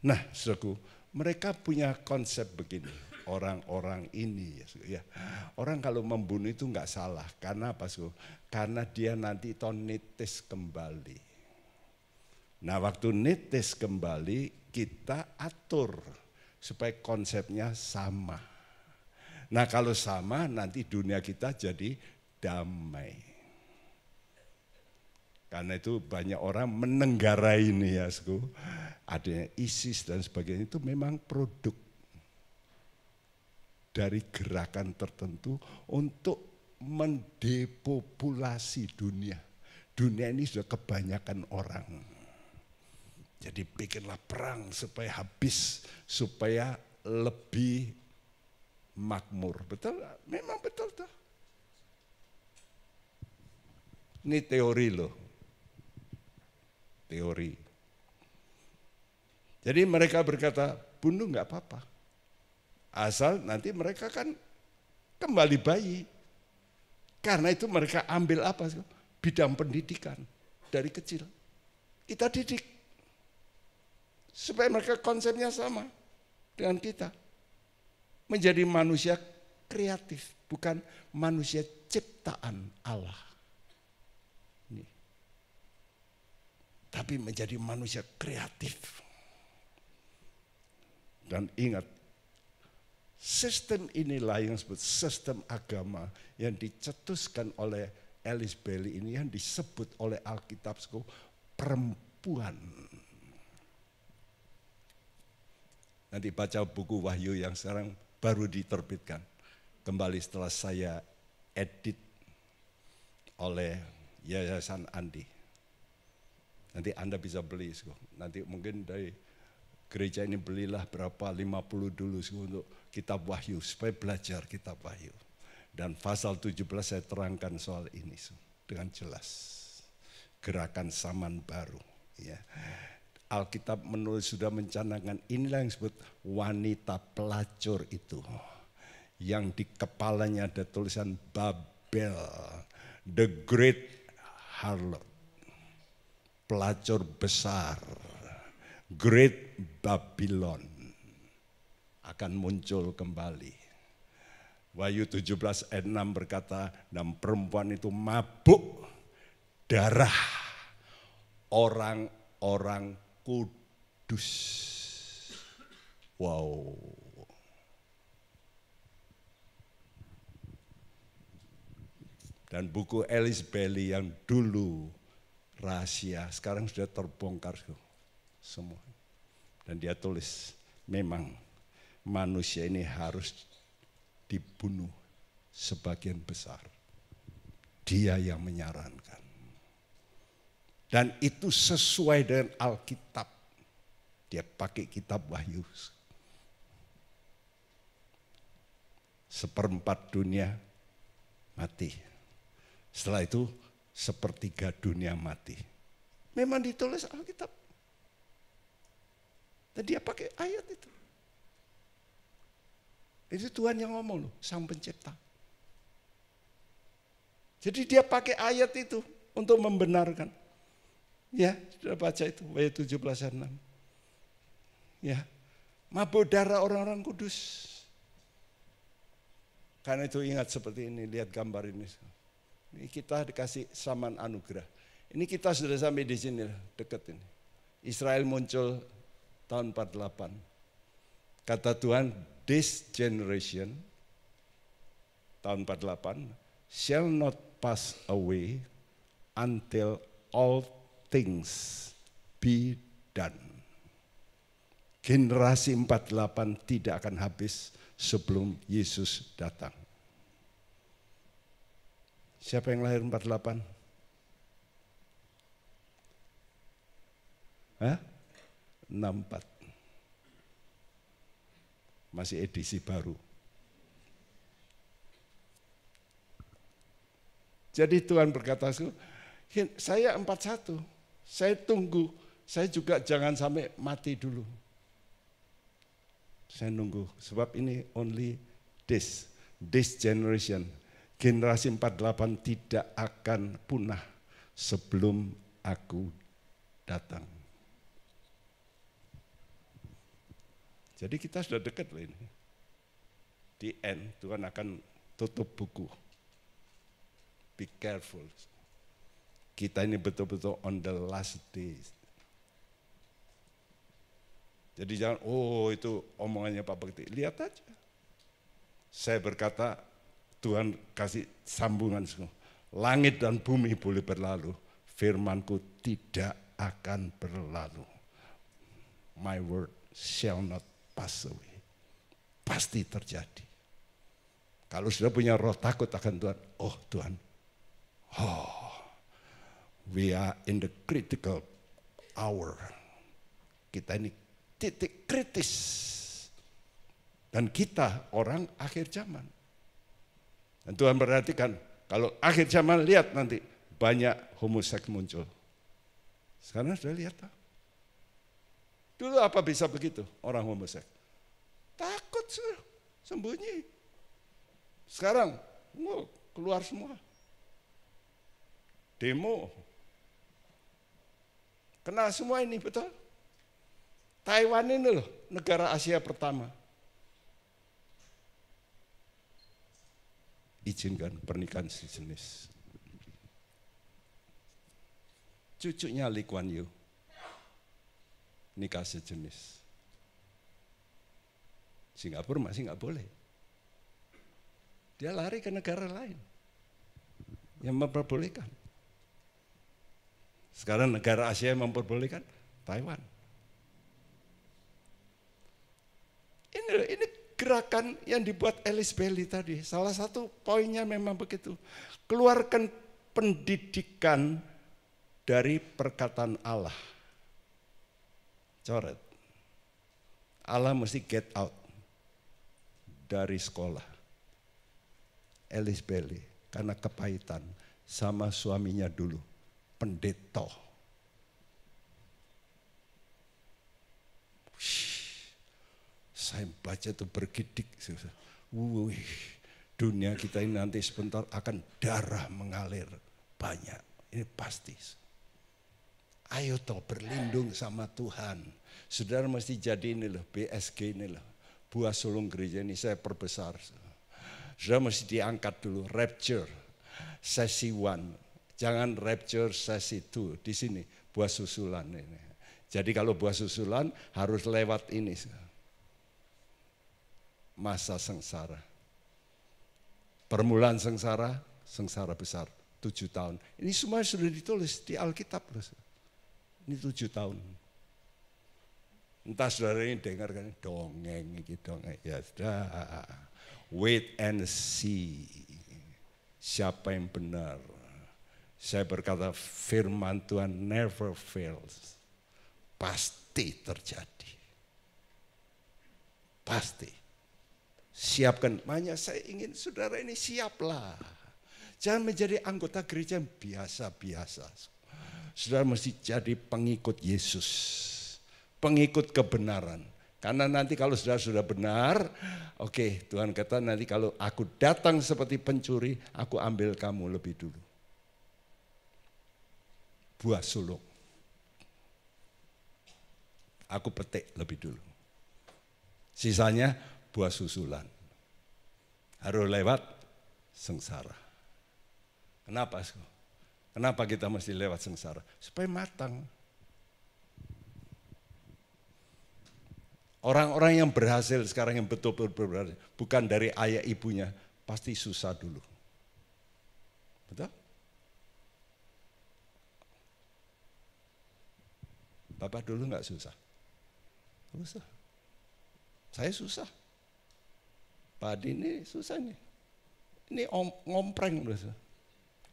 A: Nah saudaraku, mereka punya konsep begini. Orang-orang ini ya, orang kalau membunuh itu enggak salah. Karena apa saudaraku? Karena dia nanti tonitis kembali. Nah waktu nitis kembali kita atur supaya konsepnya sama. Nah kalau sama nanti dunia kita jadi damai. Karena itu banyak orang menenggarai ini ya, adanya ISIS dan sebagainya itu memang produk dari gerakan tertentu untuk mendepopulasi dunia. Dunia ini sudah kebanyakan orang. Jadi bikinlah perang supaya habis, supaya lebih makmur. Betul? Memang betul tuh. Ini teori loh. Teori. Jadi mereka berkata, bunuh nggak apa-apa. Asal nanti mereka kan kembali bayi. Karena itu mereka ambil apa? Bidang pendidikan dari kecil. Kita didik. Supaya mereka konsepnya sama dengan kita. menjadi manusia kreatif, bukan manusia ciptaan Allah. Ini. Tapi menjadi manusia kreatif. Dan ingat, sistem inilah yang disebut sistem agama yang dicetuskan oleh Alice Bailey ini, yang disebut oleh Alkitab perempuan. Nanti baca buku Wahyu yang sekarang baru diterbitkan. Kembali setelah saya edit oleh Yayasan Andi. Nanti Anda bisa beli. Nanti mungkin dari gereja ini belilah berapa, 50 dulu untuk kitab Wahyu, supaya belajar kitab Wahyu. Dan pasal 17 saya terangkan soal ini dengan jelas. Gerakan zaman baru. Ya. Alkitab menulis sudah mencanangkan inilah yang disebut wanita pelacur itu. Yang di kepalanya ada tulisan Babel, the great harlot. Pelacur besar, Great Babylon akan muncul kembali. Wahyu 17 ayat 6 berkata, dan perempuan itu mabuk darah orang-orang kudus. Wow. Dan buku Alice Bailey yang dulu rahasia, sekarang sudah terbongkar semua. Dan dia tulis, memang manusia ini harus dibunuh sebagian besar. Dia yang menyarankan. Dan itu sesuai dengan Alkitab. Dia pakai kitab Wahyu. 1/4 dunia mati. Setelah itu 1/3 dunia mati. Memang ditulis Alkitab. Dan dia pakai ayat itu. Itu Tuhan yang ngomong loh, Sang Pencipta. Jadi dia pakai ayat itu untuk membenarkan. Ya, sudah baca itu, Wahyu 17 ayat 6. Ya, mabuk darah orang-orang kudus. Karena itu ingat seperti ini, lihat gambar ini. Ini kita dikasih saman anugerah. Ini kita sudah sampai di sini, dekat ini. Israel muncul tahun 48. Kata Tuhan, this generation, tahun 48, shall not pass away until all things be done. Generasi 48 tidak akan habis sebelum Yesus datang. Siapa yang lahir 48? Hah? 64. Masih edisi baru. Jadi Tuhan berkata, saya 41, saya tunggu, saya juga jangan sampai mati dulu. Saya nunggu, sebab ini only this generation. Generasi 48 tidak akan punah sebelum aku datang. Jadi kita sudah dekat loh ini. Di end, Tuhan akan tutup buku. Be careful. Kita ini betul-betul on the last days. Jadi jangan, oh itu omongannya Pak Bekti. Lihat aja. Saya berkata, Tuhan kasih sambungan semua. Langit dan bumi boleh berlalu, firmanku tidak akan berlalu. My word shall not pass away. Pasti terjadi. Kalau sudah punya roh takut akan Tuhan, oh Tuhan, we are in the critical hour. Kita ini titik kritis. Dan kita orang akhir zaman. Dan Tuhan perhatikan, kalau akhir zaman lihat nanti banyak homoseks muncul. Sekarang sudah lihat. Dulu apa bisa begitu orang homoseks? Takut sembunyi. Sekarang keluar semua. Demo. Kena semua ini, betul? Taiwan ini loh negara Asia pertama. izinkan pernikahan sejenis. Cucunya Lee Kuan Yew nikah sejenis. Singapura masih nggak boleh. Dia lari ke negara lain yang memperbolehkan. Sekarang negara Asia yang memperbolehkan Taiwan. Ini gerakan yang dibuat Alice Bailey tadi. Salah satu poinnya memang begitu. Keluarkan pendidikan dari perkataan Allah. Coret. Allah mesti get out dari sekolah. Alice Bailey karena kepahitan sama suaminya dulu, pendeta. Saya baca itu bergidik. Wih, dunia kita ini nanti sebentar akan darah mengalir banyak. Ini pasti. Ayo toh berlindung sama Tuhan. Saudara mesti jadi ini loh, BSG ini loh. Buah sulung gereja ini saya perbesar. Saudara mesti diangkat dulu, rapture, sesi 1. Jangan rapture sesi 2, di sini buah susulan ini. Jadi kalau buah susulan harus lewat ini. Masa sengsara. Permulaan sengsara, sengsara besar, 7 tahun. Ini semua sudah ditulis di Alkitab loh. Ini 7 tahun. Entah saudara ini dengarkan dongeng gitu dongeng. Ya sudah, wait and see. Siapa yang benar? Saya berkata firman Tuhan never fails. Pasti terjadi. Pasti. Siapkan. Makanya saya ingin saudara ini siaplah. Jangan menjadi anggota gereja yang biasa-biasa. Saudara mesti jadi pengikut Yesus, pengikut kebenaran. Karena nanti kalau saudara sudah benar, oke, Tuhan kata nanti kalau aku datang seperti pencuri, aku ambil kamu lebih dulu. Buah sulung. Aku petik lebih dulu. Sisanya buah susulan. Harus lewat sengsara. Kenapa? Kenapa kita mesti lewat sengsara? Supaya matang. Orang-orang yang berhasil sekarang yang betul-betul berhasil, bukan dari ayah ibunya, pasti susah dulu. Betul? Bapak dulu nggak susah? Susah. Saya susah. Pak Adi ini susah nih. Ini ngompreng.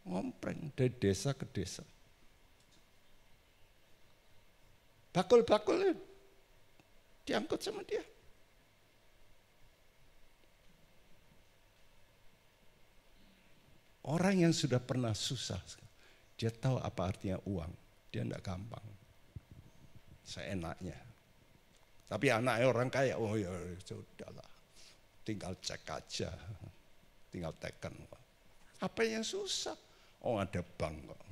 A: Ngompreng dari desa ke desa. Bakul-bakul diangkut sama dia. Orang yang sudah pernah susah, dia tahu apa artinya uang. Dia tidak gampang. Seenaknya. Tapi anaknya orang kaya, oh ya sudahlah. Tinggal cek aja. Tinggal tekan. Apa yang susah? Oh ada bank kok.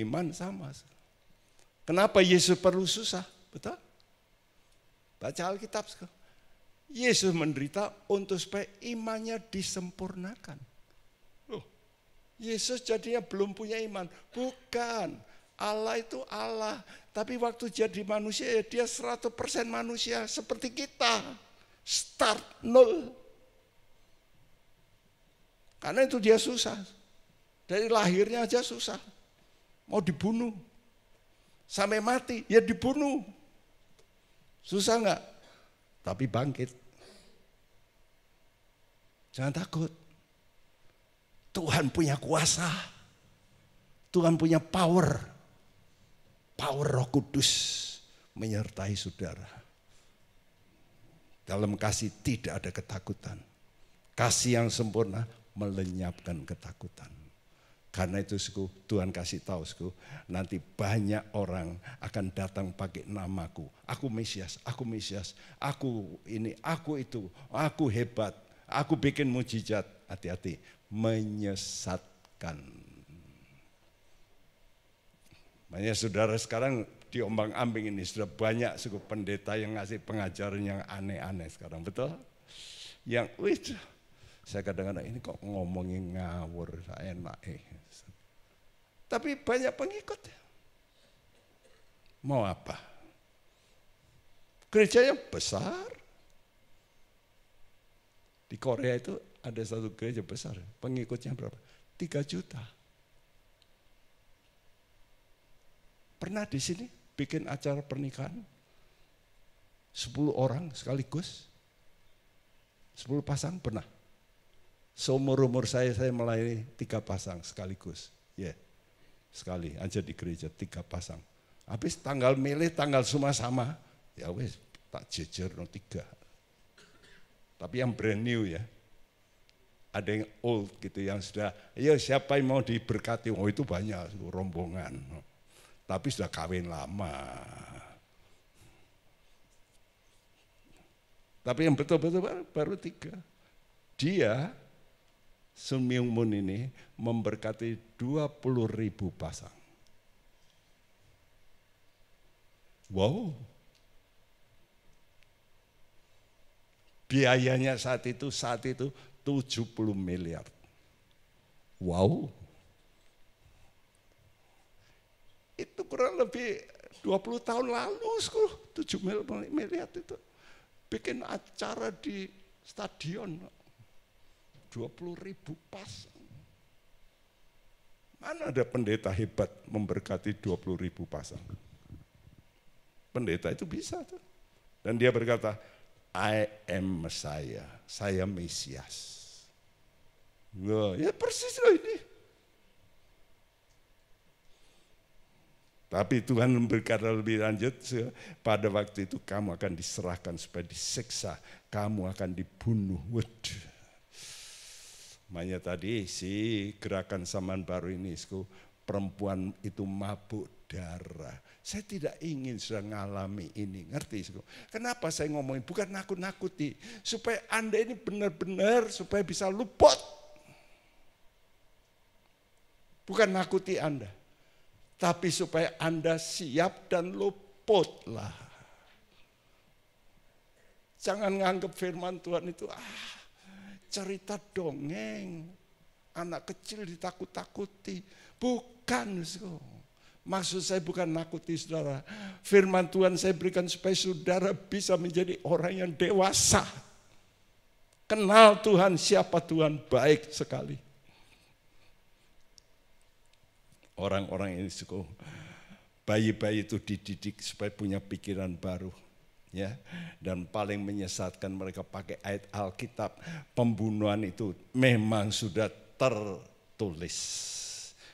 A: Iman sama. Kenapa Yesus perlu susah? Betul? Baca Alkitab. Yesus menderita untuk supaya imannya disempurnakan. Loh, Yesus jadinya belum punya iman. Bukan, Allah itu Allah. Tapi waktu jadi manusia, ya dia 100% manusia seperti kita. Start nol. Karena itu dia susah. Dari lahirnya aja susah. Mau dibunuh. Sampai mati, ya dibunuh. Susah enggak? Tapi bangkit. Jangan takut. Tuhan punya kuasa. Tuhan punya power. Power Roh Kudus menyertai saudara. Dalam kasih tidak ada ketakutan. Kasih yang sempurna melenyapkan ketakutan. Karena itu Tuhan kasih tahu nanti banyak orang akan datang pakai namaku. Aku Mesias, aku Mesias, aku ini, aku itu, aku hebat, aku bikin mujizat. Hati-hati, menyesatkan. Makanya saudara sekarang diombang-ambing ini sudah banyak pendeta yang ngasih pengajaran yang aneh-aneh sekarang, betul? Yang, wih, saya kadang-kadang ini kok ngomongin ngawur, enak. Tapi banyak pengikut. Mau apa? Gerejanya besar. Di Korea itu ada satu gereja besar, pengikutnya berapa? 3 juta. Pernah di sini bikin acara pernikahan 10 orang sekaligus, 10 pasang pernah. Seumur-umur saya melayani 3 pasang sekaligus. Ya, sekali aja di gereja 3 pasang. Habis tanggal milih, tanggal semua sama, ya wes tak jejer no 3. Tapi yang brand new ya, ada yang old gitu, yang sudah, ya siapa yang mau diberkati, oh itu banyak, rombongan. Tapi sudah kawin lama. Tapi yang betul-betul baru 3. Dia, Sun Myung Moon ini memberkati 20.000 pasang. Wow. Biayanya saat itu 70 miliar. Wow. Itu kurang lebih 20 tahun lalu, 7 miliar itu. Bikin acara di stadion, 20.000 pasang. Mana ada pendeta hebat memberkati 20.000 pasang? Pendeta itu bisa tuh. Dan dia berkata, I am Messiah, saya Mesias. Loh, ya persis loh ini. Tapi Tuhan berkata lebih lanjut, pada waktu itu kamu akan diserahkan supaya disiksa, kamu akan dibunuh. Waduh. Makanya tadi si gerakan zaman baru ini, perempuan itu mabuk darah. Saya tidak ingin sudah ngalami ini, ngerti? Kenapa saya ngomongin? Bukan nakut-nakuti, supaya Anda ini benar-benar supaya bisa luput. Bukan nakuti Anda, tapi supaya Anda siap dan luputlah. Jangan nganggap firman Tuhan itu cerita dongeng, anak kecil ditakut-takuti. Bukan, maksud saya bukan nakuti saudara. Firman Tuhan saya berikan supaya saudara bisa menjadi orang yang dewasa. Kenal Tuhan, siapa Tuhan, baik sekali. Orang-orang ini bayi-bayi itu dididik supaya punya pikiran baru. Ya, dan paling menyesatkan mereka pakai ayat Alkitab. Pembunuhan itu memang sudah tertulis.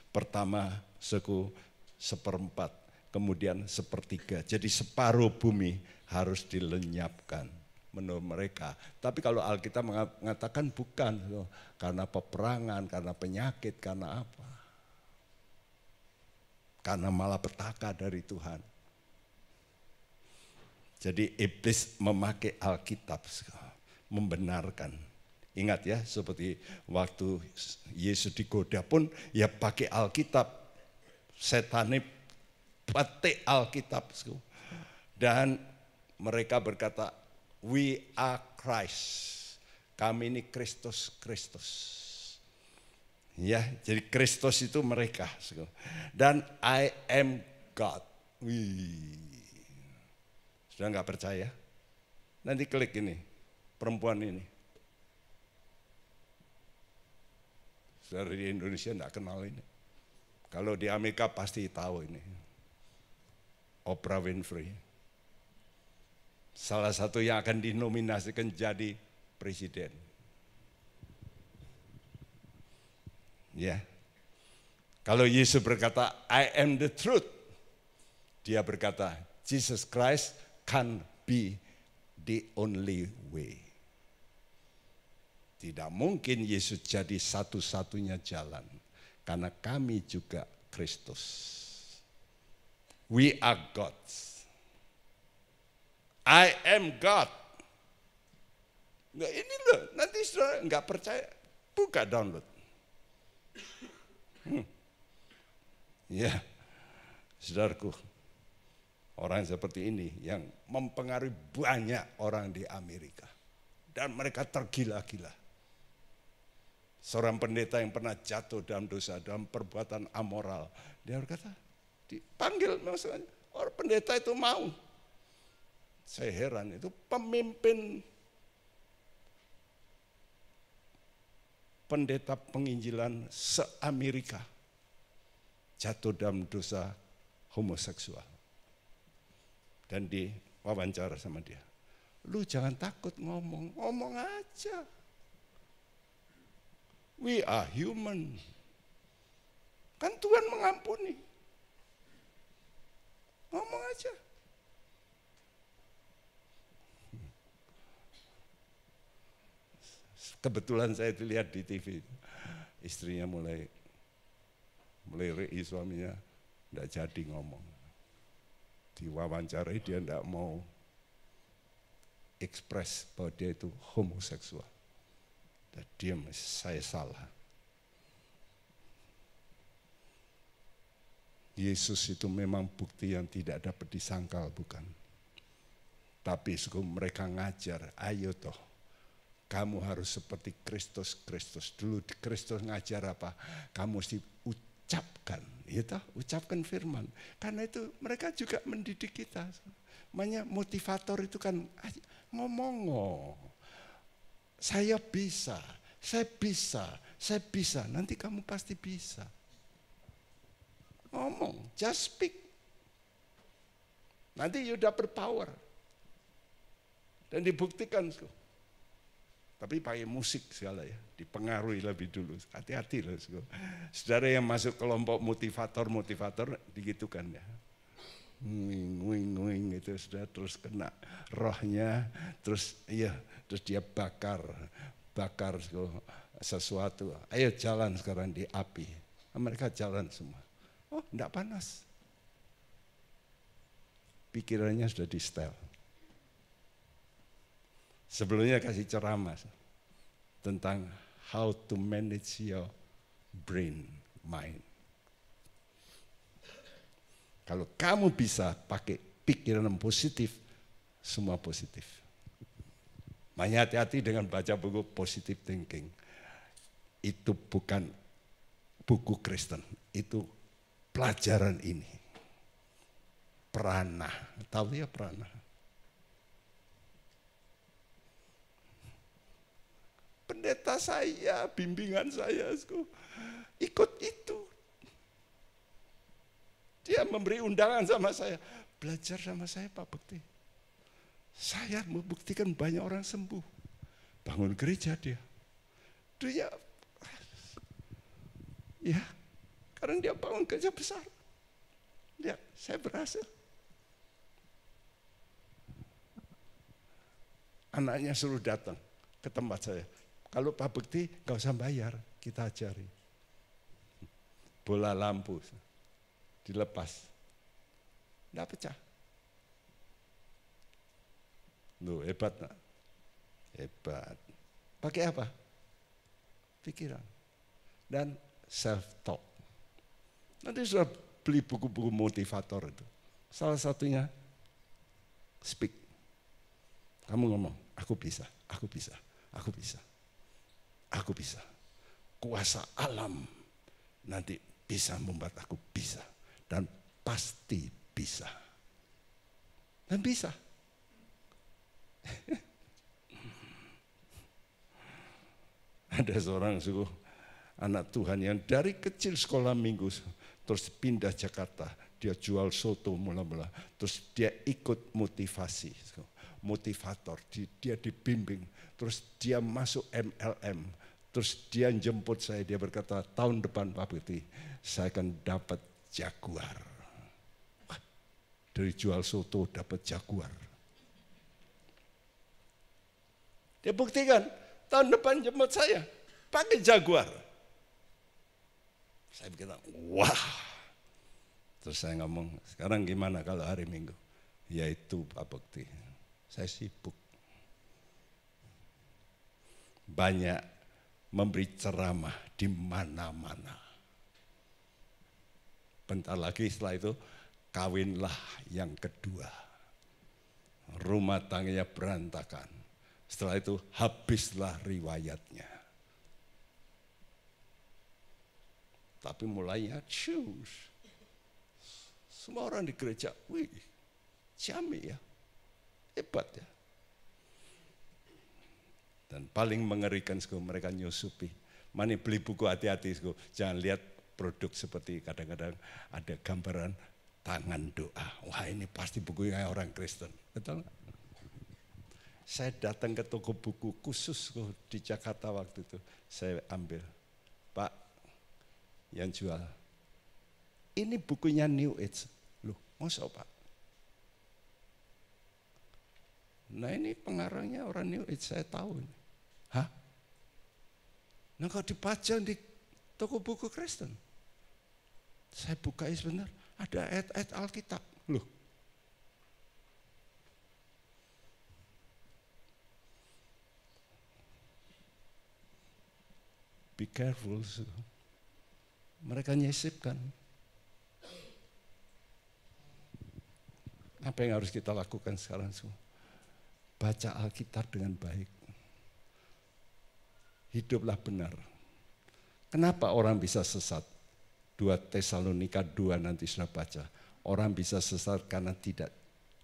A: Pertama 1/4, kemudian 1/3. Jadi separuh bumi harus dilenyapkan menurut mereka. Tapi kalau Alkitab mengatakan bukan, karena peperangan, karena penyakit, karena apa? Karena malapetaka dari Tuhan. Jadi iblis memakai Alkitab membenarkan. Ingat ya, seperti waktu Yesus digoda pun ya pakai Alkitab. Setan petik Alkitab. Dan mereka berkata, we are Christ. Kami ini Kristus. Ya, jadi Kristus itu mereka. Dan I am God. Sudah nggak percaya? Nanti klik ini, perempuan ini. Saudara di Indonesia nggak kenal ini. Kalau di Amerika pasti tahu ini. Oprah Winfrey. Salah satu yang akan dinominasikan jadi presiden. Ya. Kalau Yesus berkata, I am the truth. Dia berkata, Jesus Christ can be the only way. Tidak mungkin Yesus jadi satu-satunya jalan. Karena kami juga Kristus. We are gods. I am God. Nah, ini loh, nanti saudara nggak percaya, buka download. Ya, saudaraku, orang seperti ini yang mempengaruhi banyak orang di Amerika. dan mereka tergila-gila. Seorang pendeta yang pernah jatuh dalam dosa, dalam perbuatan amoral, dia berkata, dipanggil maksudnya, orang pendeta itu mau. Saya heran, itu pemimpin pendeta penginjilan se-Amerika jatuh dalam dosa homoseksual. Dan diwawancara sama dia. Lu jangan takut ngomong aja. We are human. Kan Tuhan mengampuni. Ngomong aja. Kebetulan saya dilihat di TV, istrinya mulai rei suaminya, enggak jadi ngomong. Diwawancarai dia enggak mau ekspres bahwa dia itu homoseksual. Dan diam, saya salah. Yesus itu memang bukti yang tidak dapat disangkal, bukan? Tapi mereka ngajar, ayo toh, kamu harus seperti Kristus. Dulu Kristus ngajar apa? Kamu mesti ucapkan, ya toh, ucapkan firman. Karena itu mereka juga mendidik kita. Makanya motivator itu kan ngomong. Saya bisa. Nanti kamu pasti bisa. Ngomong, just speak. Nanti you dapat power. Dan dibuktikan. Tapi pakai musik segala ya, dipengaruhi lebih dulu. Hati-hati loh. Saudara yang masuk kelompok motivator, digitukan ya. Nguing itu sudah terus kena rohnya, terus dia bakar sesuatu. Ayo jalan sekarang di api. Mereka jalan semua. Oh, enggak panas. Pikirannya sudah di setel. Sebelumnya kasih ceramah tentang how to manage your mind. Kalau kamu bisa pakai pikiran positif, semua positif. Makanya hati-hati dengan baca buku positive thinking. Itu bukan buku Kristen, itu pelajaran ini. Prana, tahu ya prana? Pendeta saya, bimbingan saya, ikut itu. Dia memberi undangan sama saya, belajar sama saya Pak Bekti. Saya membuktikan banyak orang sembuh. Bangun gereja dia. Ya, karena dia bangun gereja besar. Lihat, saya berhasil. Anaknya suruh datang ke tempat saya. Kalau Pak Bekti gak usah bayar, kita ajari. Bola lampu dilepas, enggak pecah. Loh, hebat nak? Hebat. Pakai apa? Pikiran. Dan self-talk. Nanti sudah beli buku-buku motivator itu. Salah satunya, speak. Kamu ngomong, aku bisa. Kuasa alam nanti bisa membuat aku bisa. Dan pasti bisa. Dan bisa. Ada seorang anak Tuhan yang dari kecil sekolah minggu, terus pindah Jakarta, dia jual soto mula-mula, terus dia ikut motivator, dia dibimbing, terus dia masuk MLM, terus dia jemput saya, dia berkata, tahun depan Pak Bekti, saya akan dapat Jaguar. Dari jual soto dapat Jaguar. Dia buktikan, tahun depan jemput saya, pakai Jaguar. Saya bilang, wah. Terus saya ngomong, sekarang gimana kalau hari Minggu? Yaitu Pak Bekti, saya sibuk. Banyak memberi ceramah di mana-mana. Bentar lagi setelah itu, kawinlah yang kedua. Rumah tangganya berantakan. Setelah itu habislah riwayatnya. Tapi mulainya semua orang di gereja, wih, Jami ya, hebat ya. Dan paling mengerikan mereka nyusupi. Mana beli buku hati-hati, jangan lihat produk seperti kadang-kadang ada gambaran tangan doa. Wah ini pasti bukunya orang Kristen, betul nggak? Saya datang ke toko buku khusus di Jakarta waktu itu, saya ambil, Pak, yang jual, ini bukunya New Age. Loh, masa Pak? Nah ini pengarangnya orang New Age, saya tahu. Hah? Nah kalau dipajang di toko buku Kristen, saya buka sebentar, ada ayat-ayat Alkitab. Loh, be careful. Mereka nyisipkan. Apa yang harus kita lakukan sekarang semua? Baca Alkitab dengan baik. Hiduplah benar. Kenapa orang bisa sesat? 2 Tesalonika 2 nanti sudah baca. Orang bisa sesat karena tidak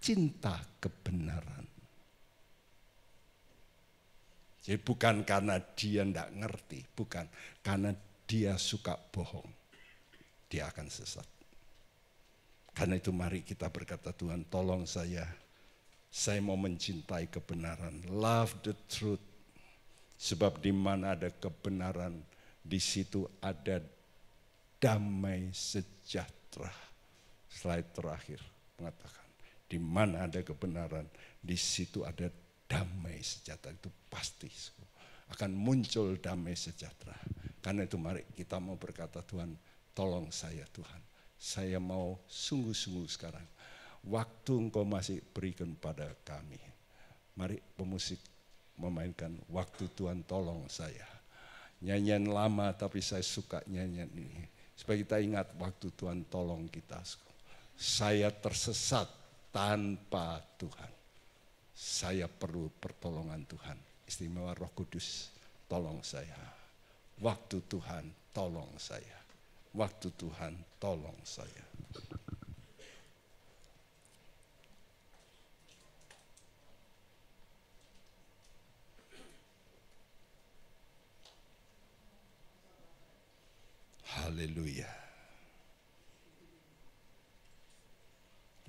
A: cinta kebenaran. Jadi bukan karena dia tidak ngerti, bukan karena dia suka bohong, dia akan sesat. Karena itu mari kita berkata, Tuhan tolong saya mau mencintai kebenaran, love the truth. Sebab di mana ada kebenaran, di situ ada damai sejahtera. Slide terakhir mengatakan, di mana ada kebenaran, di situ ada damai sejahtera. Itu pasti akan muncul damai sejahtera. Karena itu mari kita mau berkata, Tuhan tolong saya Tuhan. Saya mau sungguh-sungguh sekarang. Waktu Engkau masih berikan pada kami. Mari pemusik memainkan waktu Tuhan tolong saya. Nyanyian lama tapi saya suka nyanyian ini. Supaya kita ingat waktu Tuhan tolong kita. Saya tersesat tanpa Tuhan. Saya perlu pertolongan Tuhan. Istimewa Roh Kudus, tolong saya. Waktu Tuhan, tolong saya. Waktu Tuhan, tolong saya. Haleluya.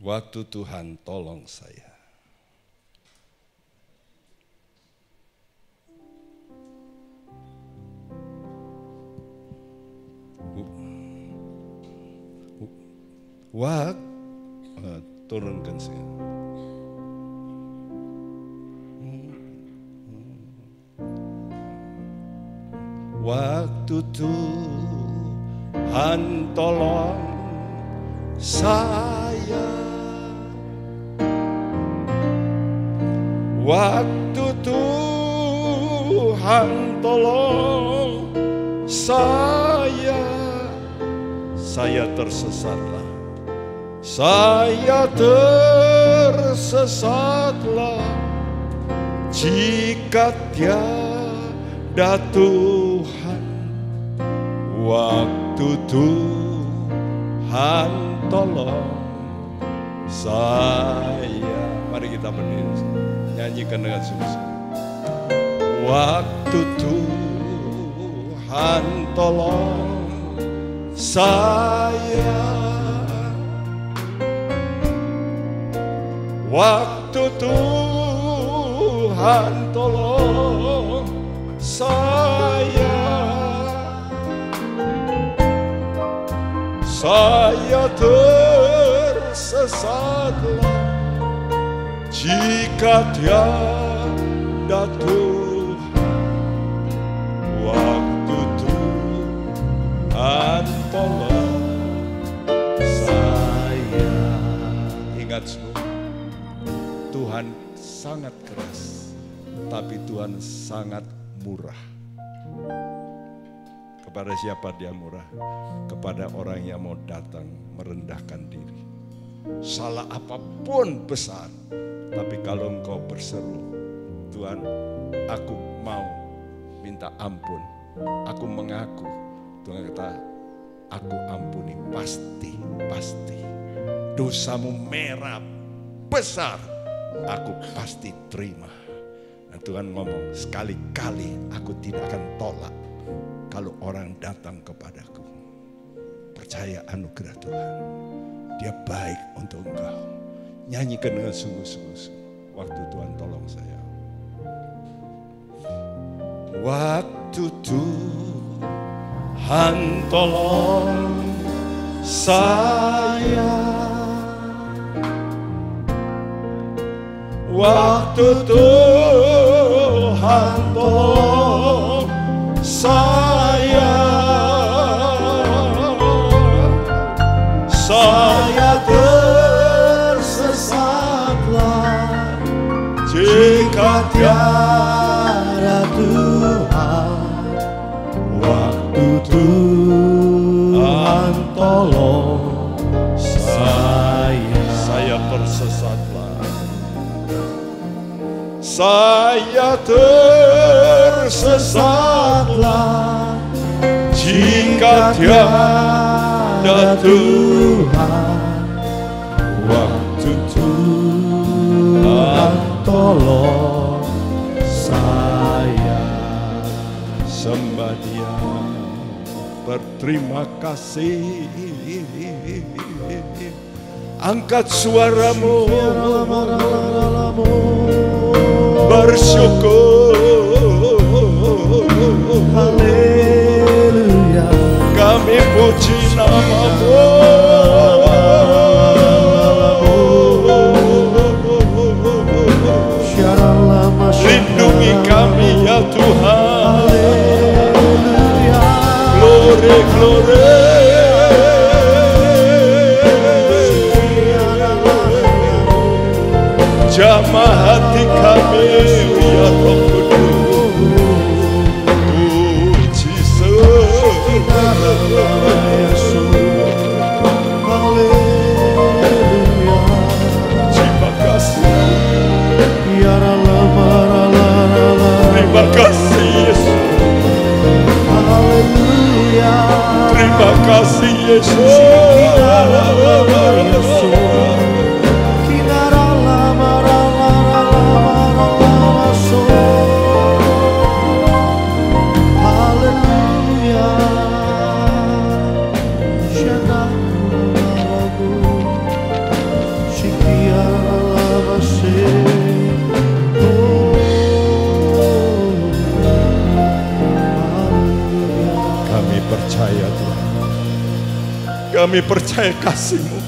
A: Waktu Tuhan, tolong saya. Turunkan sih. Waktu Tuhan tolong saya. Waktu Tuhan tolong saya tersesatlah. Saya tersesatlah jika tiada Tuhan. Waktu Tuhan tolong saya. Mari kita berdiri, nyanyikan dengan sungguh-sungguh. Waktu Tuhan tolong saya. Waktu Tuhan tolong saya. Saya tersesatlah jika tiada Tuhan. Waktu Tuhan tolong saya. Ingat semua, Tuhan sangat keras, tapi Tuhan sangat murah. Kepada siapa dia murah? Kepada orang yang mau datang merendahkan diri. Salah apapun besar, tapi kalau engkau berseru, Tuhan, aku mau minta ampun. Aku mengaku. Tuhan kata, aku ampuni, pasti. Dosamu merah besar, aku pasti terima. Nah, Tuhan ngomong, sekali-kali aku tidak akan tolak kalau orang datang kepadaku. Percaya anugerah Tuhan, Dia baik untuk engkau. Nyanyikan dengan sungguh-sungguh waktu Tuhan tolong saya. Waktu Tuhan tolong saya, waktu Tuhan tolong saya tersesatlah jika tiada Tuhan. Waktu Tuhan tolong saya tersesatlah. Saya tersesatlah jika tiada Tuhan. Waktu Tuhan tolong saya. Sembah Dia, berterima kasih. Angkat suaramu, bersyukur. Haleluya, kami puji nama-Mu. Lindungi kami ya Tuhan. Haleluya, glory, glory. Jamah hati kami ya Roh Kudus. Oh Jesus, haleluya. Terima kasih. Terima kasih Yesus. Haleluya. Terima kasih Yesus. Kami percaya kasih-Mu,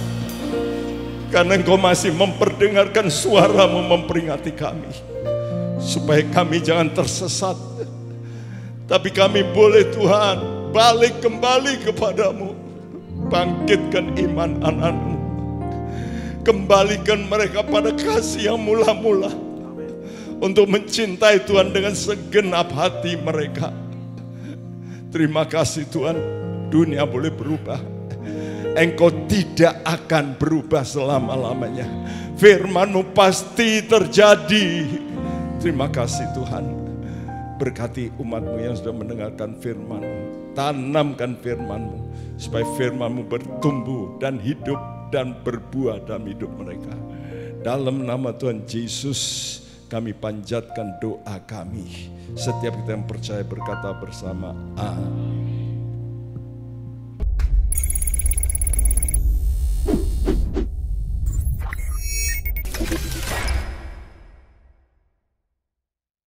A: karena Engkau masih memperdengarkan suara-Mu memperingati kami, supaya kami jangan tersesat. Tapi kami boleh Tuhan balik kembali kepadamu. Bangkitkan iman anak-Mu, kembalikan mereka pada kasih yang mula-mula, untuk mencintai Tuhan dengan segenap hati mereka. Terima kasih Tuhan, dunia boleh berubah, Engkau tidak akan berubah selama-lamanya. Firman-Mu pasti terjadi. Terima kasih Tuhan. Berkati umat-Mu yang sudah mendengarkan firman-Mu. Tanamkan firman-Mu, supaya firman-Mu bertumbuh dan hidup dan berbuah dalam hidup mereka. Dalam nama Tuhan Yesus kami panjatkan doa kami. Setiap kita yang percaya berkata bersama, amin.